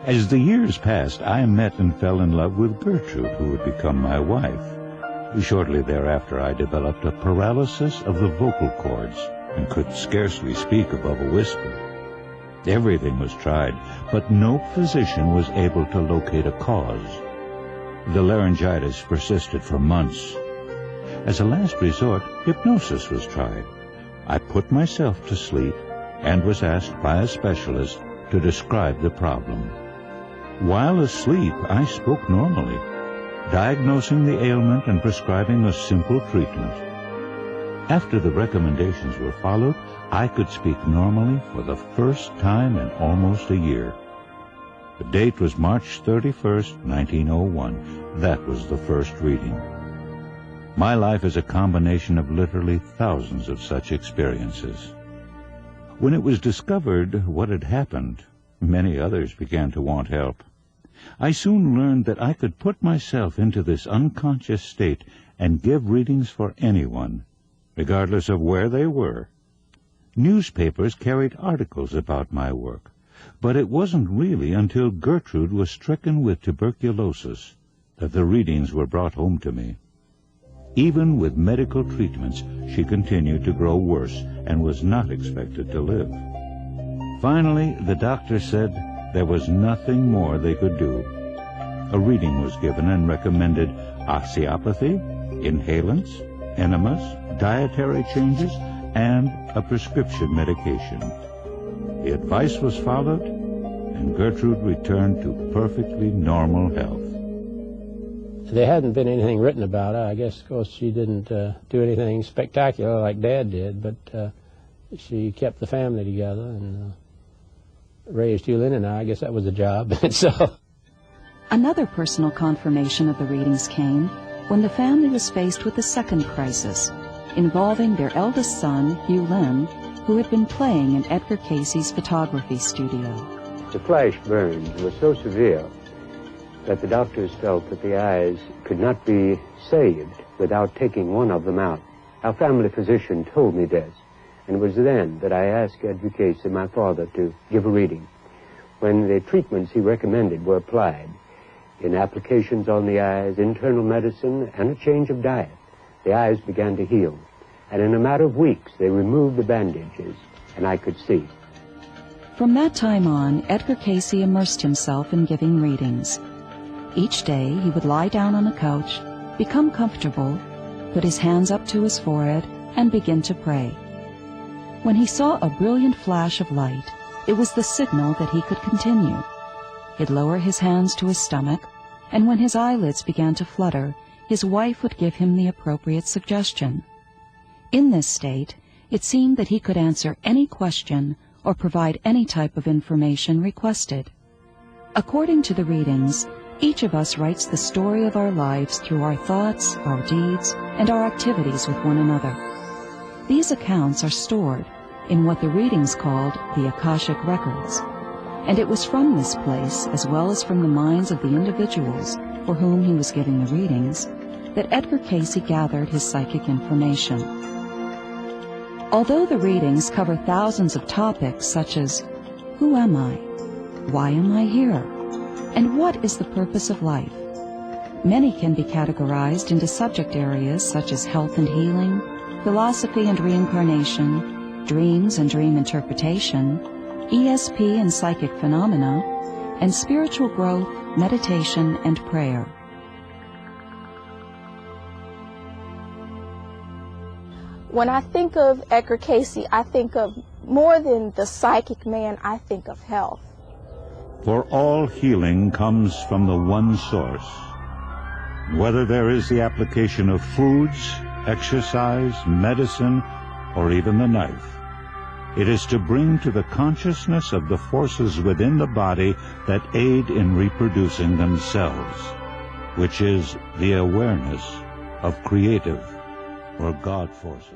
As the years passed, I met and fell in love with Gertrude, who would become my wife. Shortly thereafter, I developed a paralysis of the vocal cords and could scarcely speak above a whisper. Everything was tried, but no physician was able to locate a cause. The laryngitis persisted for months. As a last resort, hypnosis was tried. I put myself to sleep and was asked by a specialist to describe the problem. While asleep, I spoke normally, diagnosing the ailment and prescribing a simple treatment. After the recommendations were followed, I could speak normally for the first time in almost a year. The date was March 31st, 1901. That was the first reading. My life is a combination of literally thousands of such experiences. When it was discovered what had happened, many others began to want help. I soon learned that I could put myself into this unconscious state and give readings for anyone, regardless of where they were. Newspapers carried articles about my work, but it wasn't really until Gertrude was stricken with tuberculosis that the readings were brought home to me. Even with medical treatments, she continued to grow worse and was not expected to live. Finally, the doctor said there was nothing more they could do. A reading was given and recommended osteopathy, inhalants, enemas, dietary changes, and a prescription medication. The advice was followed, and Gertrude returned to perfectly normal health. There hadn't been anything written about her. I guess, of course, she didn't do anything spectacular like Dad did, but she kept the family together, and raised you, Lynn and I guess that was a job. And so Another personal confirmation of the readings came when the family was faced with a second crisis involving their eldest son, Hugh Lynn, who had been playing in Edgar Cayce's photography studio. The flash burns were so severe that the doctors felt that the eyes could not be saved without taking one of them out. Our family physician told me this, and it was then that I asked Edgar Cayce, my father, to give a reading. When the treatments he recommended were applied, in applications on the eyes, internal medicine, and a change of diet, the eyes began to heal. And in a matter of weeks, they removed the bandages, and I could see. From that time on, Edgar Cayce immersed himself in giving readings. Each day, he would lie down on a couch, become comfortable, put his hands up to his forehead, and begin to pray. When he saw a brilliant flash of light, it was the signal that he could continue. He'd lower his hands to his stomach, and when his eyelids began to flutter, his wife would give him the appropriate suggestion. In this state, it seemed that he could answer any question or provide any type of information requested. According to the readings, each of us writes the story of our lives through our thoughts, our deeds, and our activities with one another. These accounts are stored in what the readings called the Akashic Records, and it was from this place, as well as from the minds of the individuals for whom he was giving the readings, that Edgar Cayce gathered his psychic information. Although the readings cover thousands of topics such as, who am I? Why am I here? And what is the purpose of life? Many can be categorized into subject areas such as health and healing, philosophy and reincarnation, dreams and dream interpretation, ESP and psychic phenomena, and spiritual growth, meditation, and prayer. When I think of Edgar Cayce, I think of more than the psychic man, I think of health. For all healing comes from the one source. Whether there is the application of foods, exercise, medicine, or even the knife, it is to bring to the consciousness of the forces within the body that aid in reproducing themselves, which is the awareness of creative or God forces.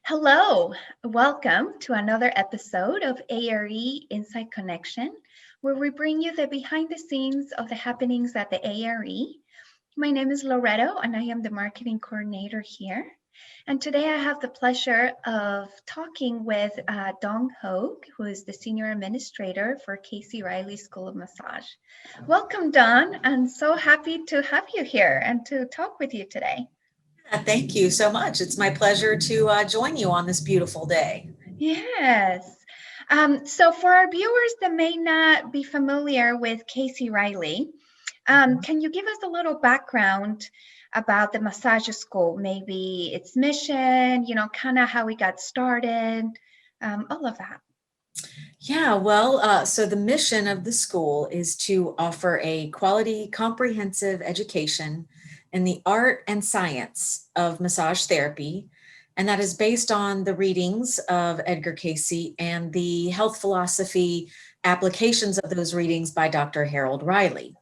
Hello, welcome to another episode of A.R.E. Inside Connection, where we bring you the behind the scenes of the happenings at the A.R.E. My name is Loretto, and I am the marketing coordinator here. And today I have the pleasure of talking with Dong Hogue, who is the senior administrator for Cayce Reilly School of Massage. Welcome, Don. I'm so happy to have you here and to talk with you today. Thank you so much. It's my pleasure to join you on this beautiful day. Yes. So for our viewers that may not be familiar with Cayce Reilly, can you give us a little background about the massage school, maybe its mission, kind of how we got started, all of that? Yeah, well, so the mission of the school is to offer a quality, comprehensive education in the art and science of massage therapy, and that is based on the readings of Edgar Cayce and the health philosophy applications of those readings by Dr. Harold Reilly.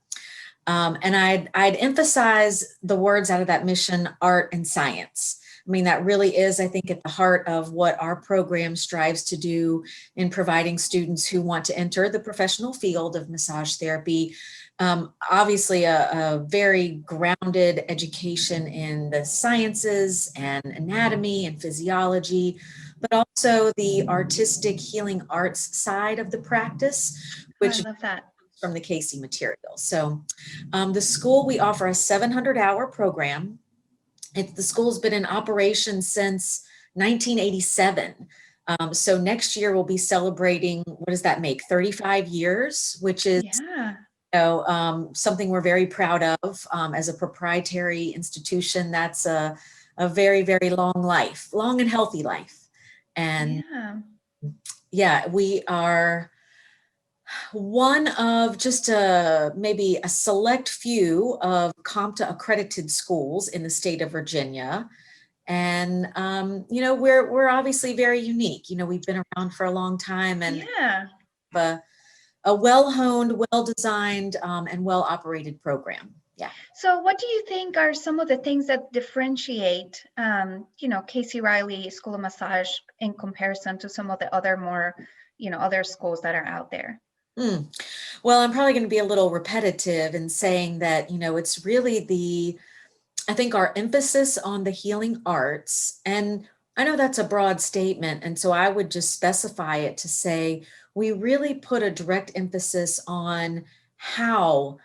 And I'd emphasize the words out of that mission, art and science. I mean, that really is, I think, at the heart of what our program strives to do in providing students who want to enter the professional field of massage therapy. Obviously, a very grounded education in the sciences and anatomy and physiology, but also the artistic healing arts side of the practice, which I love that. From the Cayce material. So the school, we offer a 700-hour program. The school's been in operation since 1987. So next year we'll be celebrating, what does that make, 35 years, which is something we're very proud of as a proprietary institution. That's a very, very long life, long and healthy life. And Yeah, we are one of just maybe a select few of CompTIA accredited schools in the state of Virginia. And, you know, we're obviously very unique. You know, we've been around for a long time and a well-honed, well-designed, and well-operated program. Yeah. So what do you think are some of the things that differentiate, you know, Cayce Reilly School of Massage in comparison to some of the other more, you know, other schools that are out there? Well, I'm probably going to be a little repetitive in saying that, you know, it's really I think our emphasis on the healing arts, and I know that's a broad statement, and so I would just specify it to say we really put a direct emphasis on how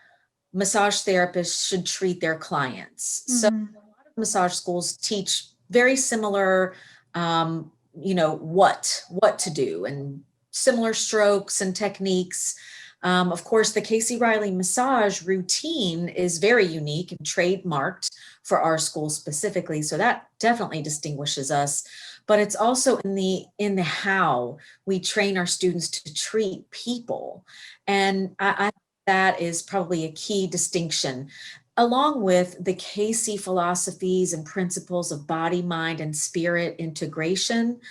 massage therapists should treat their clients. So a lot of massage schools teach very similar, you know, what to do and similar strokes and techniques. Of course, the Cayce Reilly massage routine is very unique and trademarked for our school specifically. So that definitely distinguishes us. But it's also in the how we train our students to treat people. And I that is probably a key distinction, along with the Cayce philosophies and principles of body, mind, and spirit integration,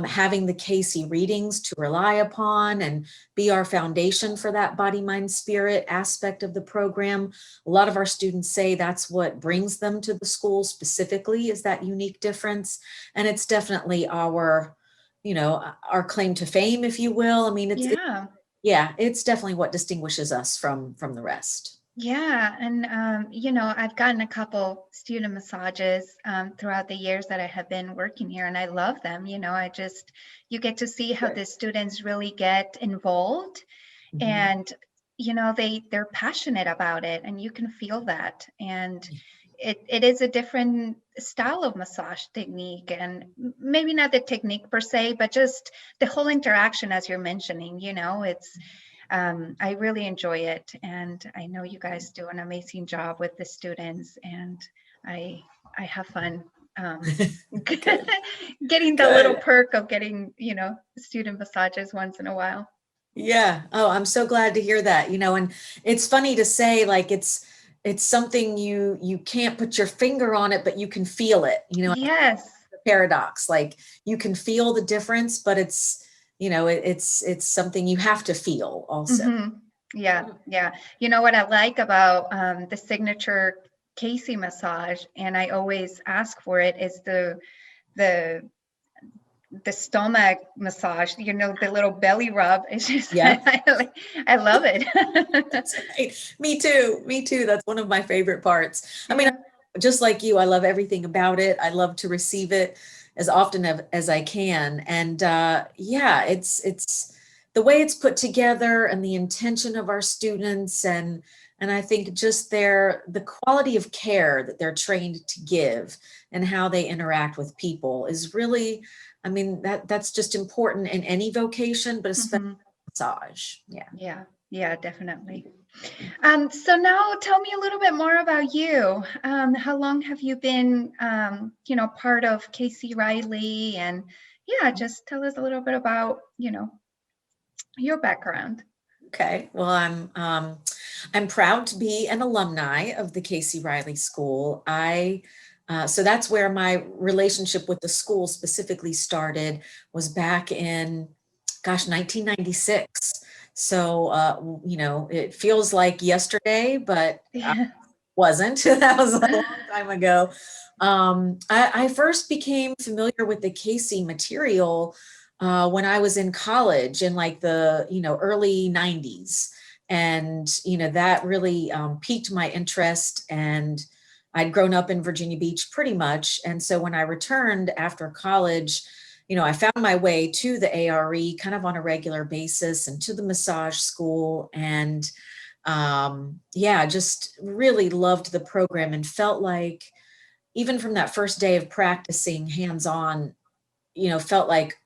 having the Cayce readings to rely upon and be our foundation for that body, mind, spirit aspect of the program. A lot of our students say that's what brings them to the school specifically, is that unique difference. And it's definitely our, you know, our claim to fame, if you will. I mean, it's definitely what distinguishes us from the rest. Yeah, and you know, I've gotten a couple student massages throughout the years that I have been working here, and I love them. You know, you get to see how the students really get involved, and you know, they're passionate about it, and you can feel that. And it is a different style of massage technique, and maybe not the technique per se, but just the whole interaction, as you're mentioning. You know, it's I really enjoy it, and I know you guys do an amazing job with the students, and I have fun getting the little perk of getting, you know, student massages once in a while. Yeah. Oh, I'm so glad to hear that. You know, and it's funny to say, like, it's something you can't put your finger on it, but you can feel it. You know, yes. The paradox, like you can feel the difference, but it's, you know, it's something you have to feel also. Yeah. You know what I like about the signature Cayce massage, and I always ask for it, is the stomach massage. You know, the little belly rub. It's just, I love it. That's right. Me too. That's one of my favorite parts. I mean, just like you, I love everything about it. I love to receive it as often as I can. And yeah, it's the way it's put together and the intention of our students, and I think just the quality of care that they're trained to give and how they interact with people is really, I mean, that's just important in any vocation, but especially massage. Yeah, definitely. So now tell me a little bit more about you. How long have you been, you know, part of Cayce Reilly? And yeah, just tell us a little bit about, you know, your background. Okay. Well, I'm proud to be an alumni of the Cayce Reilly School. So that's where my relationship with the school specifically started, was back in, 1996. So, you know, it feels like yesterday, but wasn't. That was a long time ago. I first became familiar with the Cayce material when I was in college in like the, you know, early 90s. And, you know, that really piqued my interest, and I'd grown up in Virginia Beach pretty much. And so when I returned after college, you know, I found my way to the A.R.E. kind of on a regular basis, and to the massage school. And yeah, just really loved the program, and felt like even from that first day of practicing hands-on, you know, felt like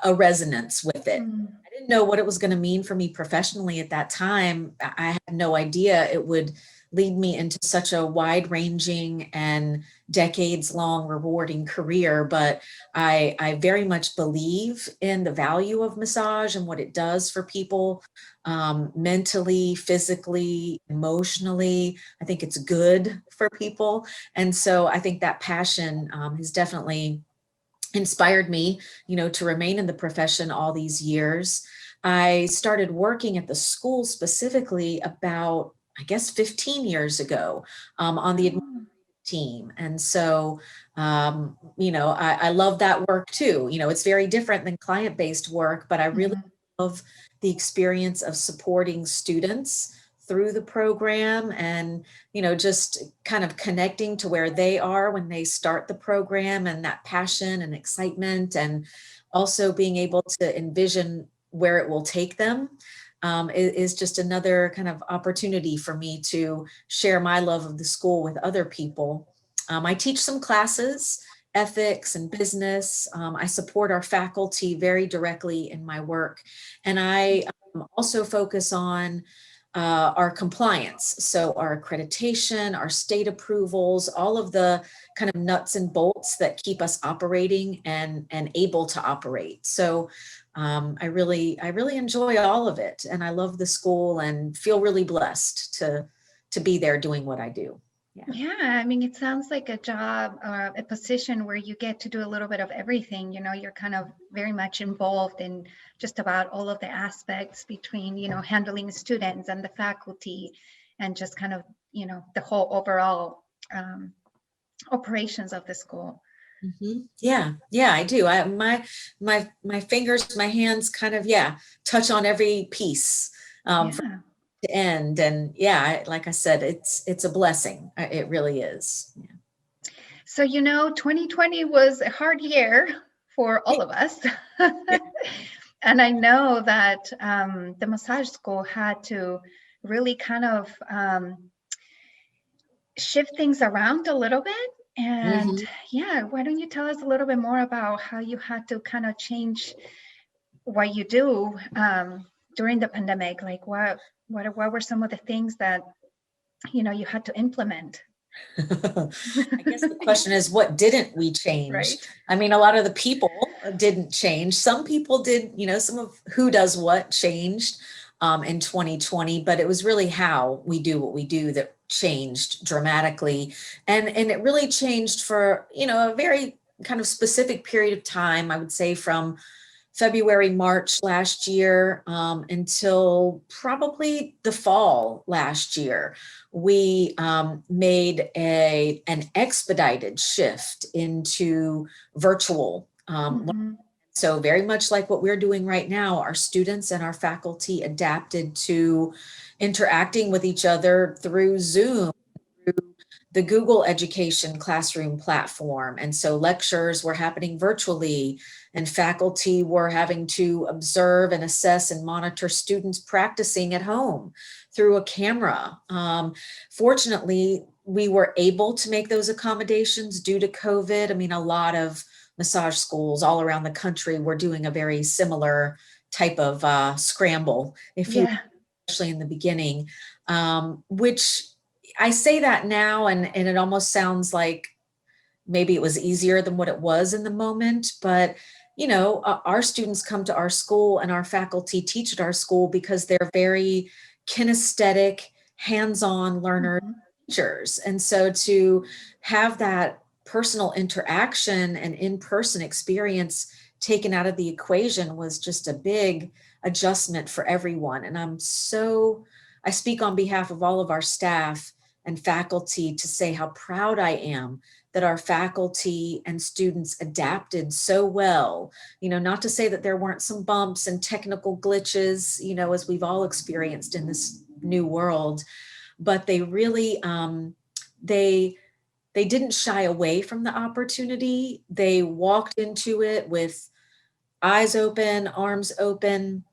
a resonance with it. I didn't know what it was going to mean for me professionally at that time. I had no idea it would lead me into such a wide-ranging and decades-long rewarding career, but I very much believe in the value of massage and what it does for people, mentally, physically, emotionally. I think it's good for people. And so I think that passion has definitely inspired me, to remain in the profession all these years. I started working at the school specifically about, I guess, 15 years ago on the administrative team. And so, I love that work too. It's very different than client-based work, but I really love the experience of supporting students through the program and, just kind of connecting to where they are when they start the program, and that passion and excitement, and also being able to envision where it will take them is just another kind of opportunity for me to share my love of the school with other people. I teach some classes, ethics and business. I support our faculty very directly in my work. And I also focus on our compliance. So our accreditation, our state approvals, all of the kind of nuts and bolts that keep us operating and able to operate. So I really enjoy all of it. And I love the school and feel really blessed to be there doing what I do. Yeah, I mean, it sounds like a job or a position where you get to do a little bit of everything. You're kind of very much involved in just about all of the aspects between, handling students and the faculty and just kind of, the whole overall operations of the school. Mm-hmm. Yeah, I do. My fingers, my hands kind of, touch on every piece. From to end. And like I said, it's a blessing. It really is. Yeah. So, 2020 was a hard year for all of us. And I know that the massage school had to really kind of shift things around a little bit. And why don't you tell us a little bit more about how you had to kind of change what you do during the pandemic? Like what were some of the things that, you had to implement? I guess the question is, what didn't we change? Right. I mean, a lot of the people didn't change. Some people did, some of who does what changed in 2020, but it was really how we do what we do that changed dramatically. And it really changed for, a very kind of specific period of time, I would say from February, March last year until probably the fall last year. We made an expedited shift into virtual learning. So very much like what we're doing right now, our students and our faculty adapted to interacting with each other through Zoom, through the Google Education Classroom platform. And so lectures were happening virtually, and faculty were having to observe and assess and monitor students practicing at home through a camera. Fortunately, we were able to make those accommodations due to COVID. I mean, a lot of massage schools all around the country were doing a very similar type of scramble, especially in the beginning, which I say that now, and it almost sounds like maybe it was easier than what it was in the moment. But, our students come to our school and our faculty teach at our school because they're very kinesthetic, hands-on learner teachers. And so to have that personal interaction and in-person experience taken out of the equation was just a big adjustment for everyone. And I speak on behalf of all of our staff and faculty to say how proud I am that our faculty and students adapted so well, not to say that there weren't some bumps and technical glitches, as we've all experienced in this new world, but they really, they didn't shy away from the opportunity. They walked into it with eyes open, arms open,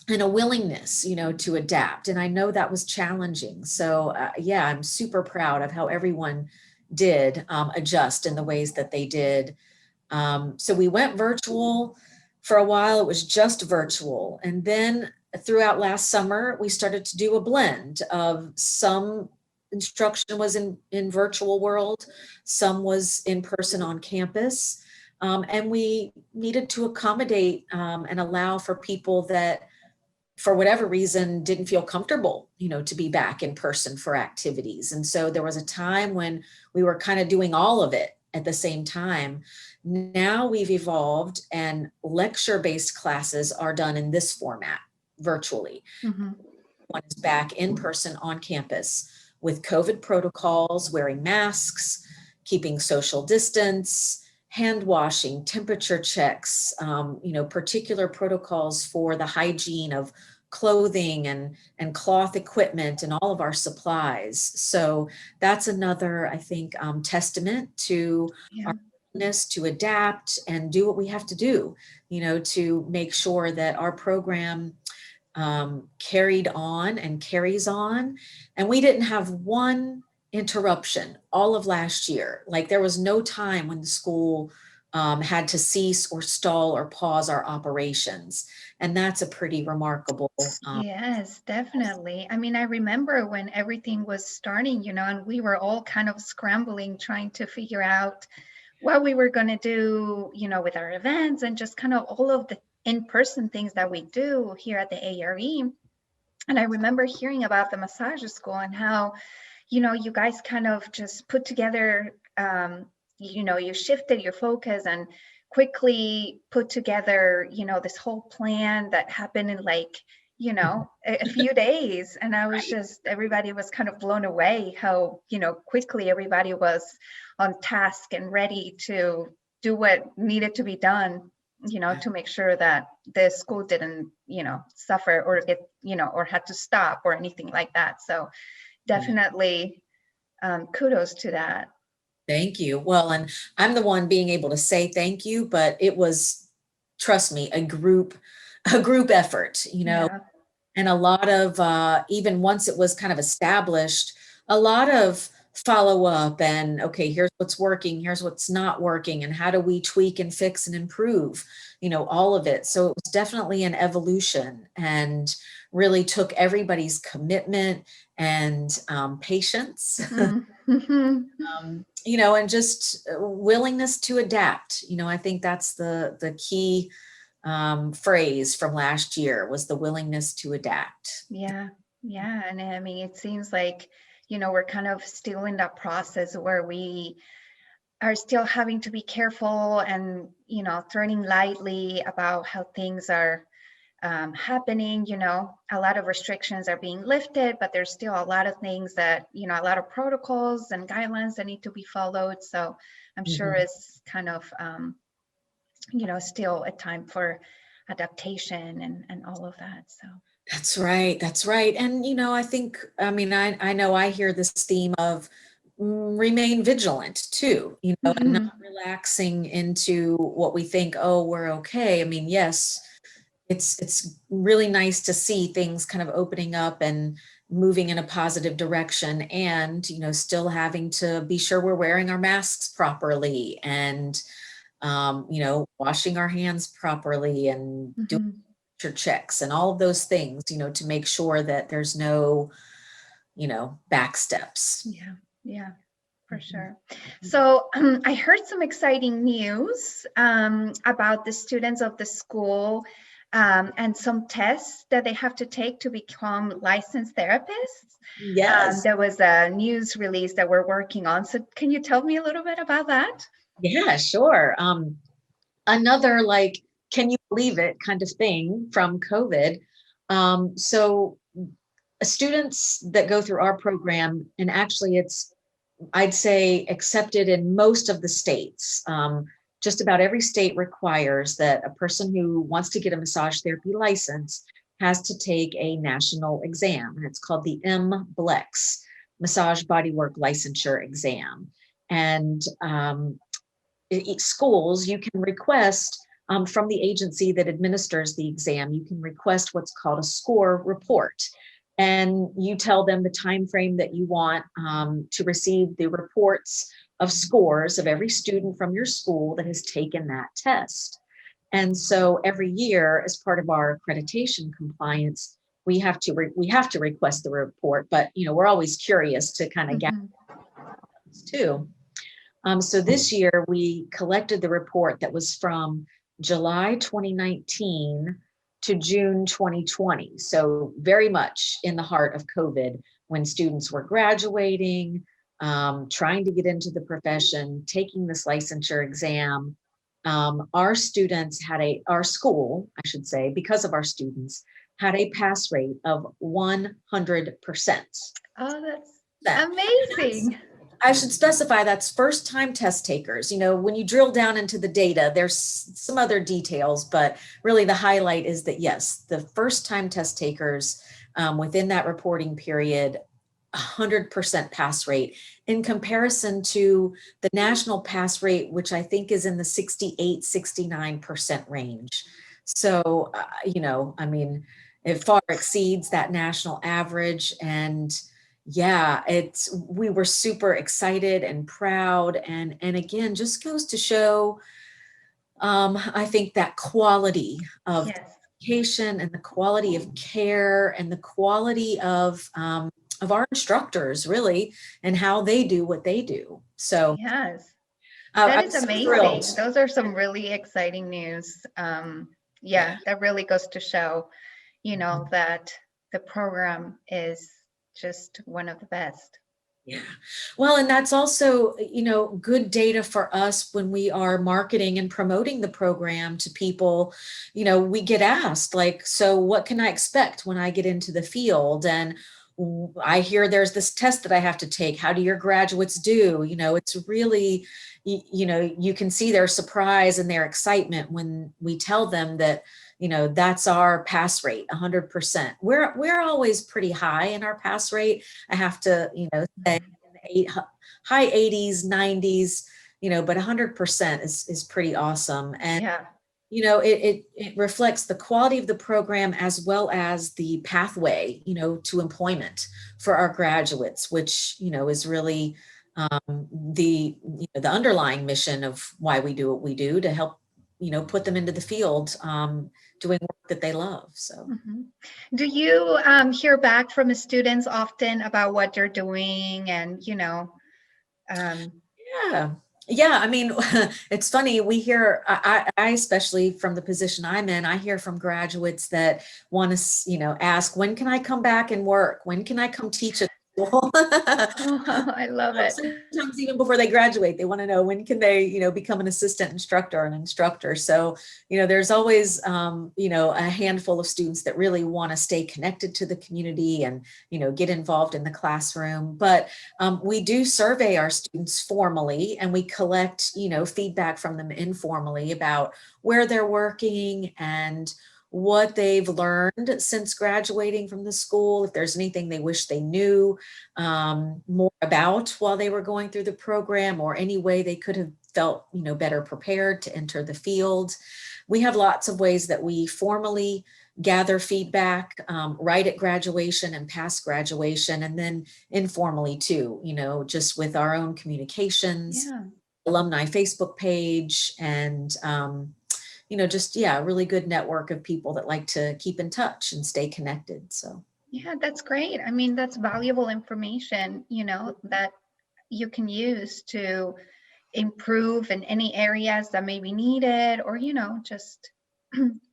and a willingness, to adapt. And I know that was challenging. So I'm super proud of how everyone did adjust in the ways that they did. So we went virtual for a while. It was just virtual. And then throughout last summer, we started to do a blend of some instruction was in virtual world, some was in person on campus. And we needed to accommodate and allow for people that, for whatever reason, didn't feel comfortable, to be back in person for activities. And so there was a time when we were kind of doing all of it at the same time. Now we've evolved, and lecture-based classes are done in this format, virtually. One is back in person on campus with COVID protocols, wearing masks, keeping social distance, hand washing, temperature checks, particular protocols for the hygiene of clothing and cloth equipment and all of our supplies. So that's another, I think, testament to our willingness to adapt and do what we have to do, to make sure that our program carried on and carries on. And we didn't have one interruption all of last year. Like, there was no time when the school had to cease or stall or pause our operations. And that's a pretty remarkable. Yes, definitely. I mean, I remember when everything was starting, and we were all kind of scrambling, trying to figure out what we were going to do, with our events and just kind of all of the in-person things that we do here at the A.R.E. And I remember hearing about the massage school and how, you guys kind of just put together, you shifted your focus and quickly put together, this whole plan that happened in a few days. And I was everybody was kind of blown away how, quickly everybody was on task and ready to do what needed to be done, to make sure that the school didn't, suffer or get, or had to stop or anything like that. So definitely kudos to that. Thank you. Well, and I'm the one being able to say thank you, but it was, trust me, a group effort, and a lot of, even once it was kind of established, a lot of follow up and, okay, here's what's working, here's what's not working, and how do we tweak and fix and improve, all of it. So it was definitely an evolution, and really took everybody's commitment and patience, and just willingness to adapt. I think that's the key phrase from last year, was the willingness to adapt. Yeah. And I mean, it seems like, we're kind of still in that process where we are still having to be careful and, turning lightly about how things are happening. A lot of restrictions are being lifted, but there's still a lot of things that, a lot of protocols and guidelines that need to be followed. So I'm sure it's kind of, still a time for adaptation and all of that. So. That's right. And, I think, I know I hear this theme of remain vigilant too, and not relaxing into what we think, oh, we're okay. I mean, yes, it's really nice to see things kind of opening up and moving in a positive direction, and, still having to be sure we're wearing our masks properly and, washing our hands properly and doing checks and all of those things, to make sure that there's no, back steps. Yeah, for sure. So I heard some exciting news about the students of the school and some tests that they have to take to become licensed therapists. Yes. There was a news release that we're working on. So can you tell me a little bit about that? Yeah, sure. Another can you believe it kind of thing from COVID. So students that go through our program, and actually it's, I'd say, accepted in most of the states. Just about every state requires that a person who wants to get a massage therapy license has to take a national exam, and it's called the MBLEX, Massage Bodywork Licensure Exam. And schools, you can request from the agency that administers the exam, you can request what's called a score report. And you tell them the time frame that you want to receive the reports of scores of every student from your school that has taken that test. And so every year, as part of our accreditation compliance, we have to request the report, but we're always curious to kind of get too. So this year we collected the report that was from July 2019 to June 2020. So very much in the heart of COVID, when students were graduating, trying to get into the profession, taking this licensure exam. Our school, I should say, because of our students, had a pass rate of 100%. Oh, that's amazing. I should specify that's first time test takers. When you drill down into the data, there's some other details, but really the highlight is that yes, the first time test takers within that reporting period, 100% pass rate in comparison to the national pass rate, which I think is in the 68-69% range. So, it far exceeds that national average. And yeah, we were super excited and proud. And again, just goes to show, I think that quality of education and the quality of care and the quality of our instructors really, and how they do what they do. So yes, that is amazing. Thrilled. Those are some really exciting news. That really goes to show, that the program is just one of the best. Yeah. Well, and that's also, good data for us when we are marketing and promoting the program to people. We get asked like, so what can I expect when I get into the field? And I hear there's this test that I have to take. How do your graduates do? It's really, you can see their surprise and their excitement when we tell them that, that's our pass rate, 100%. We're always pretty high in our pass rate. I have to, say high 80s, 90s, but 100% is pretty awesome. And it reflects the quality of the program as well as the pathway, to employment for our graduates, which, is really the underlying mission of why we do what we do, to help, put them into the field, doing work that they love. So, do you hear back from the students often about what they're doing and, Yeah, I mean, it's funny, we hear, I especially from the position I'm in, I hear from graduates that want to, ask, when can I come back and work? When can I come teach at school? I love it. Sometimes even before they graduate, they want to know, when can they, become an assistant instructor or an instructor? So, there's always, a handful of students that really want to stay connected to the community and, get involved in the classroom. But we do survey our students formally, and we collect, feedback from them informally about where they're working and what they've learned since graduating from the school, if there's anything they wish they knew more about while they were going through the program, or any way they could have felt, better prepared to enter the field. We have lots of ways that we formally gather feedback right at graduation and past graduation, and then informally too, just with our own communications, alumni Facebook page, and a really good network of people that like to keep in touch and stay connected. So yeah, that's great. I mean, that's valuable information, that you can use to improve in any areas that may be needed, or, just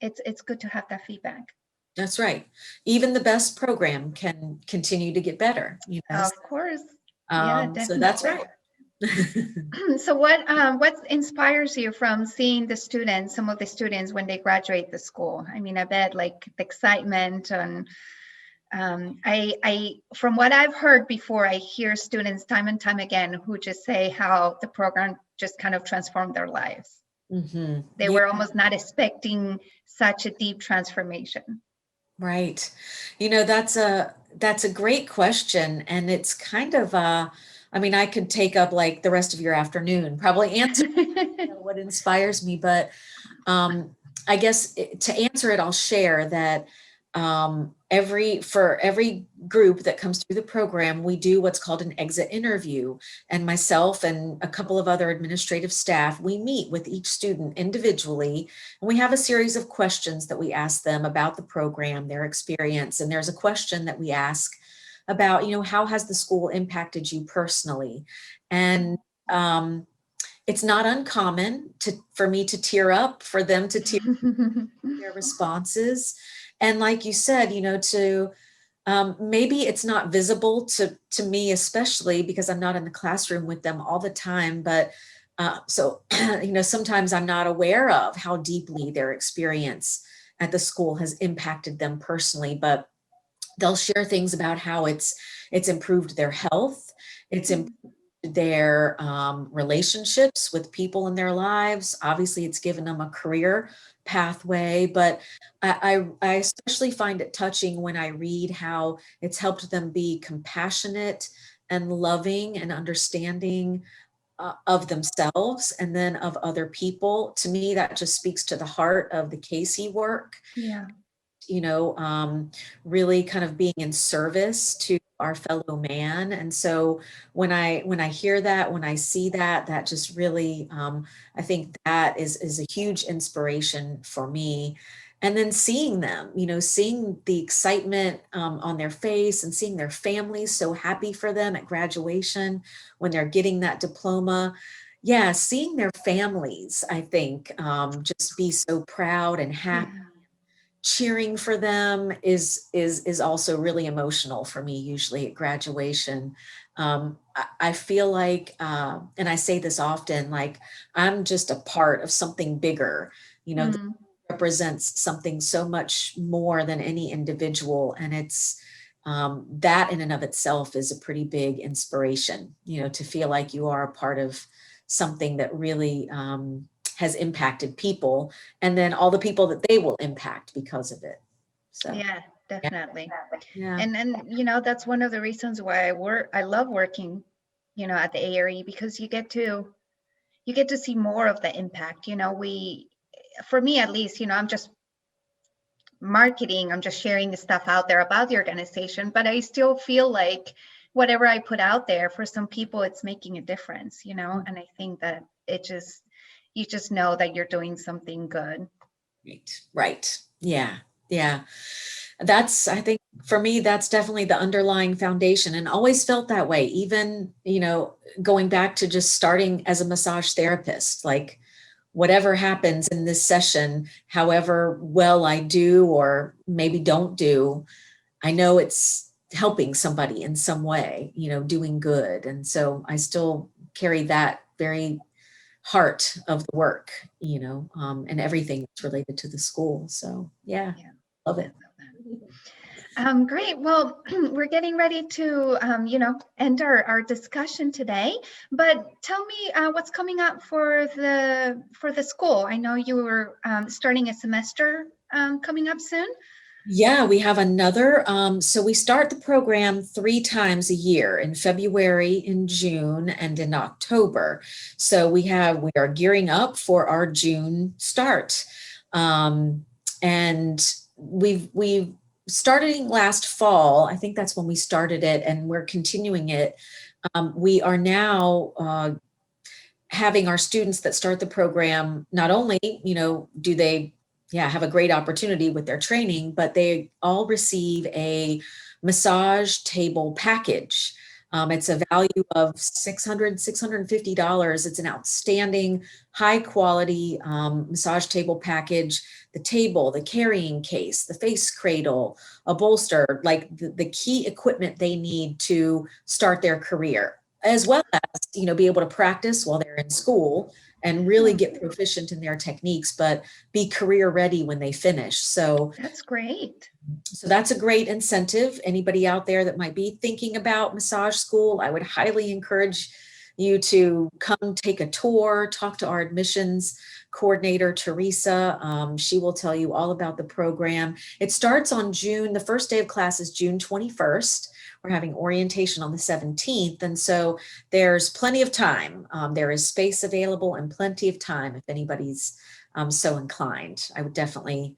it's good to have that feedback. That's right. Even the best program can continue to get better. Of course. Yeah, definitely. So that's right. So what inspires you from seeing some of the students when they graduate the school? I mean, I bet like the excitement, and I from what I've heard before, I hear students time and time again who just say how the program just kind of transformed their lives. They were almost not expecting such a deep transformation. Right. That's a great question, and it's kind of I could take up like the rest of your afternoon, probably answer what inspires me. But I guess to answer it, I'll share that for every group that comes through the program, we do what's called an exit interview. And myself and a couple of other administrative staff, we meet with each student individually, and we have a series of questions that we ask them about the program, their experience. And there's a question that we ask about, how has the school impacted you personally? And it's not uncommon for me to tear up, for them to tear their responses. And like you said, maybe it's not visible to me, especially because I'm not in the classroom with them all the time. But so, sometimes I'm not aware of how deeply their experience at the school has impacted them personally. But they'll share things about how it's improved their health, it's improved their relationships with people in their lives. Obviously, it's given them a career pathway, but I especially find it touching when I read how it's helped them be compassionate and loving and understanding of themselves and then of other people. To me, that just speaks to the heart of the Cayce work. Yeah. Really kind of being in service to our fellow man. And so when I hear that, when I see that, that just really, I think that is a huge inspiration for me. And then seeing them, seeing the excitement on their face and seeing their families so happy for them at graduation when they're getting that diploma. Yeah, seeing their families, I think, just be so proud and happy. Yeah. Cheering for them is also really emotional for me, usually at graduation. I feel like, and I say this often, like I'm just a part of something bigger, that represents something so much more than any individual. And it's that in and of itself is a pretty big inspiration, to feel like you are a part of something that really has impacted people, and then all the people that they will impact because of it. So yeah, definitely. Yeah. And that's one of the reasons why I love working, at the A.R.E, because you get to see more of the impact. For me at least, I'm just marketing, I'm just sharing the stuff out there about the organization, but I still feel like whatever I put out there, for some people it's making a difference, and I think that you just know that you're doing something good. Right. Yeah. That's, I think for me, that's definitely the underlying foundation, and always felt that way. Even, going back to just starting as a massage therapist, like whatever happens in this session, however well I do or maybe don't do, I know it's helping somebody in some way, doing good. And so I still carry that very heart of the work, and everything that's related to the school. So yeah. Love it. Great. Well, we're getting ready to, end our discussion today. But tell me what's coming up for the school. I know you were starting a semester coming up soon. Yeah, we have another. So we start the program 3 times a year, in February, in June, and in October. So we are gearing up for our June start. And we've starting last fall, I think that's when we started it, and we're continuing it. We are now having our students that start the program, not only, do they have a great opportunity with their training, but they all receive a massage table package. It's a value of $650. It's an outstanding, high quality massage table package. The table, the carrying case, the face cradle, a bolster, like the key equipment they need to start their career, as well as, be able to practice while they're in school and really get proficient in their techniques, but be career ready when they finish. So that's great. So that's a great incentive. Anybody out there that might be thinking about massage school, I would highly encourage you to come take a tour, talk to our admissions coordinator, Teresa. She will tell you all about the program. It starts on the first day of class is June 21st. We're having orientation on the 17th. And so there's plenty of time. There is space available and plenty of time if anybody's so inclined. I would definitely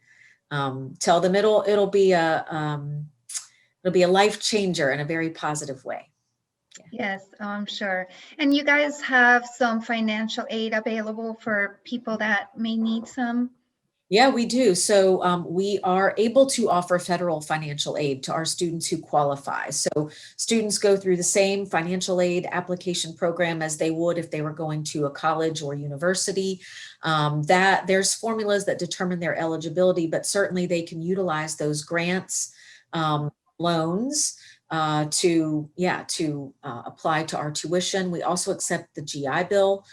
tell them it'll be a life changer in a very positive way. Yes, I'm sure. And you guys have some financial aid available for people that may need some? Yeah, we do. So we are able to offer federal financial aid to our students who qualify. So students go through the same financial aid application program as they would if they were going to a college or university. That there's formulas that determine their eligibility, but certainly they can utilize those grants, loans, to apply to our tuition. We also accept the GI Bill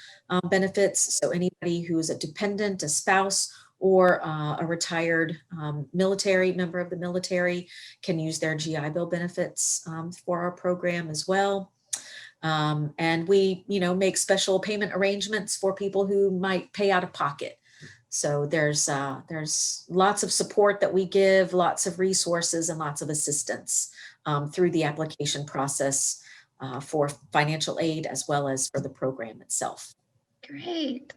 benefits. So anybody who is a dependent, a spouse, or a retired military member of the military can use their GI Bill benefits for our program as well. And we, make special payment arrangements for people who might pay out of pocket. So there's lots of support that we give, lots of resources, and lots of assistance through the application process for financial aid as well as for the program itself. Great.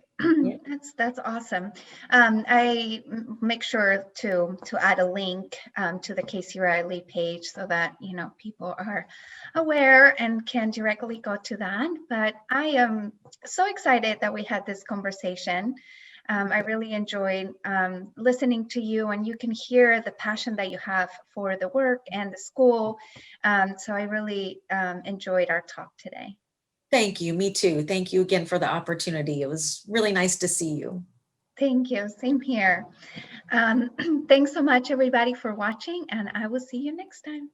That's awesome. I make sure to add a link to the Cayce Reilly page so that people are aware and can directly go to that. But I am so excited that we had this conversation. I really enjoyed listening to you, and you can hear the passion that you have for the work and the school. So I really enjoyed our talk today. Thank you. Me too. Thank you again for the opportunity. It was really nice to see you. Thank you. Same here. Thanks so much, everybody, for watching, and I will see you next time.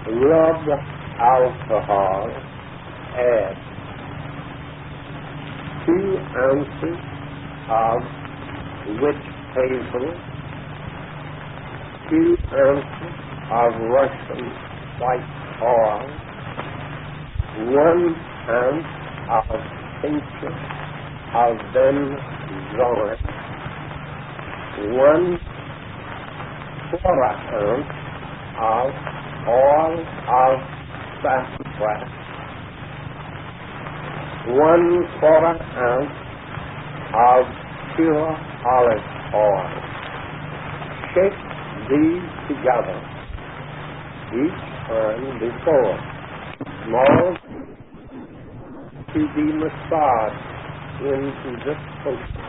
Rub alcohol, add 2 ounces of witch hazel, 2 ounces of Russian white oil, 1 ounce of tincture of benzoin, 1/4 ounce of oil of sassafras, 1/4 ounce of pure olive oil. Shake these together each time before. Small to be massaged into this portion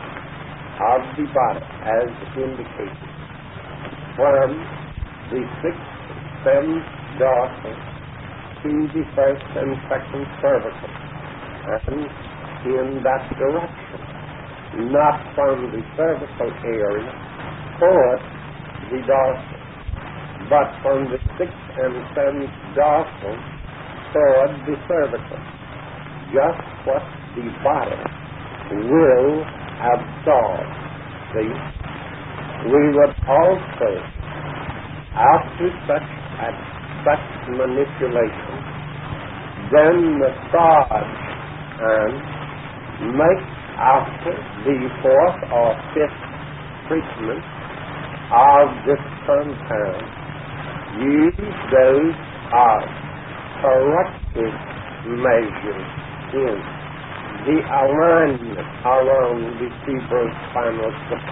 of the body as indicated from the 6th 7th dorsal to the 1st and 2nd cervical, and in that direction, not from the cervical area toward the dorsal, but from the 6th and 7th dorsal toward the cervical, just what the body will absorb. See? We would also, after such manipulation, then massage and make after the 4th or 5th treatment of this compound. Use those as corrective measures in the alignment along the cerebrospinal cord,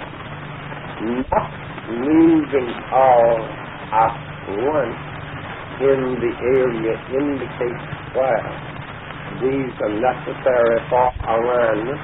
not moving all at once in the area indicated where these are necessary for alignment.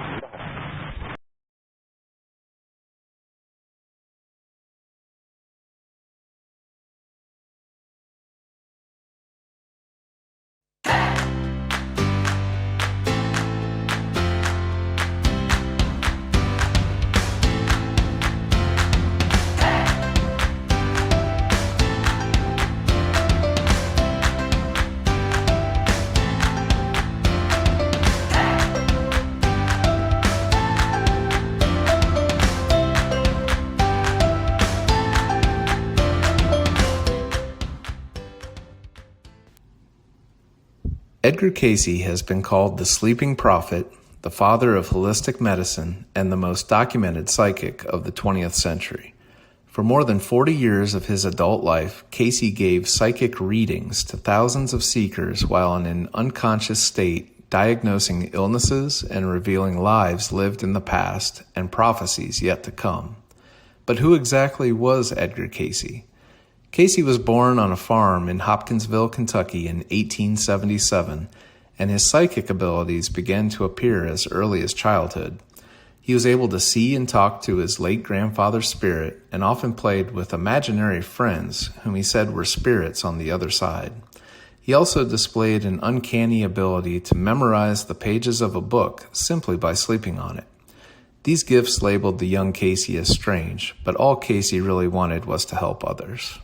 Edgar Cayce has been called the sleeping prophet, the father of holistic medicine, and the most documented psychic of the 20th century. For more than 40 years of his adult life, Cayce gave psychic readings to thousands of seekers while in an unconscious state, diagnosing illnesses and revealing lives lived in the past and prophecies yet to come. But who exactly was Edgar Cayce? Cayce was born on a farm in Hopkinsville, Kentucky in 1877, and his psychic abilities began to appear as early as childhood. He was able to see and talk to his late grandfather's spirit and often played with imaginary friends whom he said were spirits on the other side. He also displayed an uncanny ability to memorize the pages of a book simply by sleeping on it. These gifts labeled the young Cayce as strange, but all Cayce really wanted was to help others.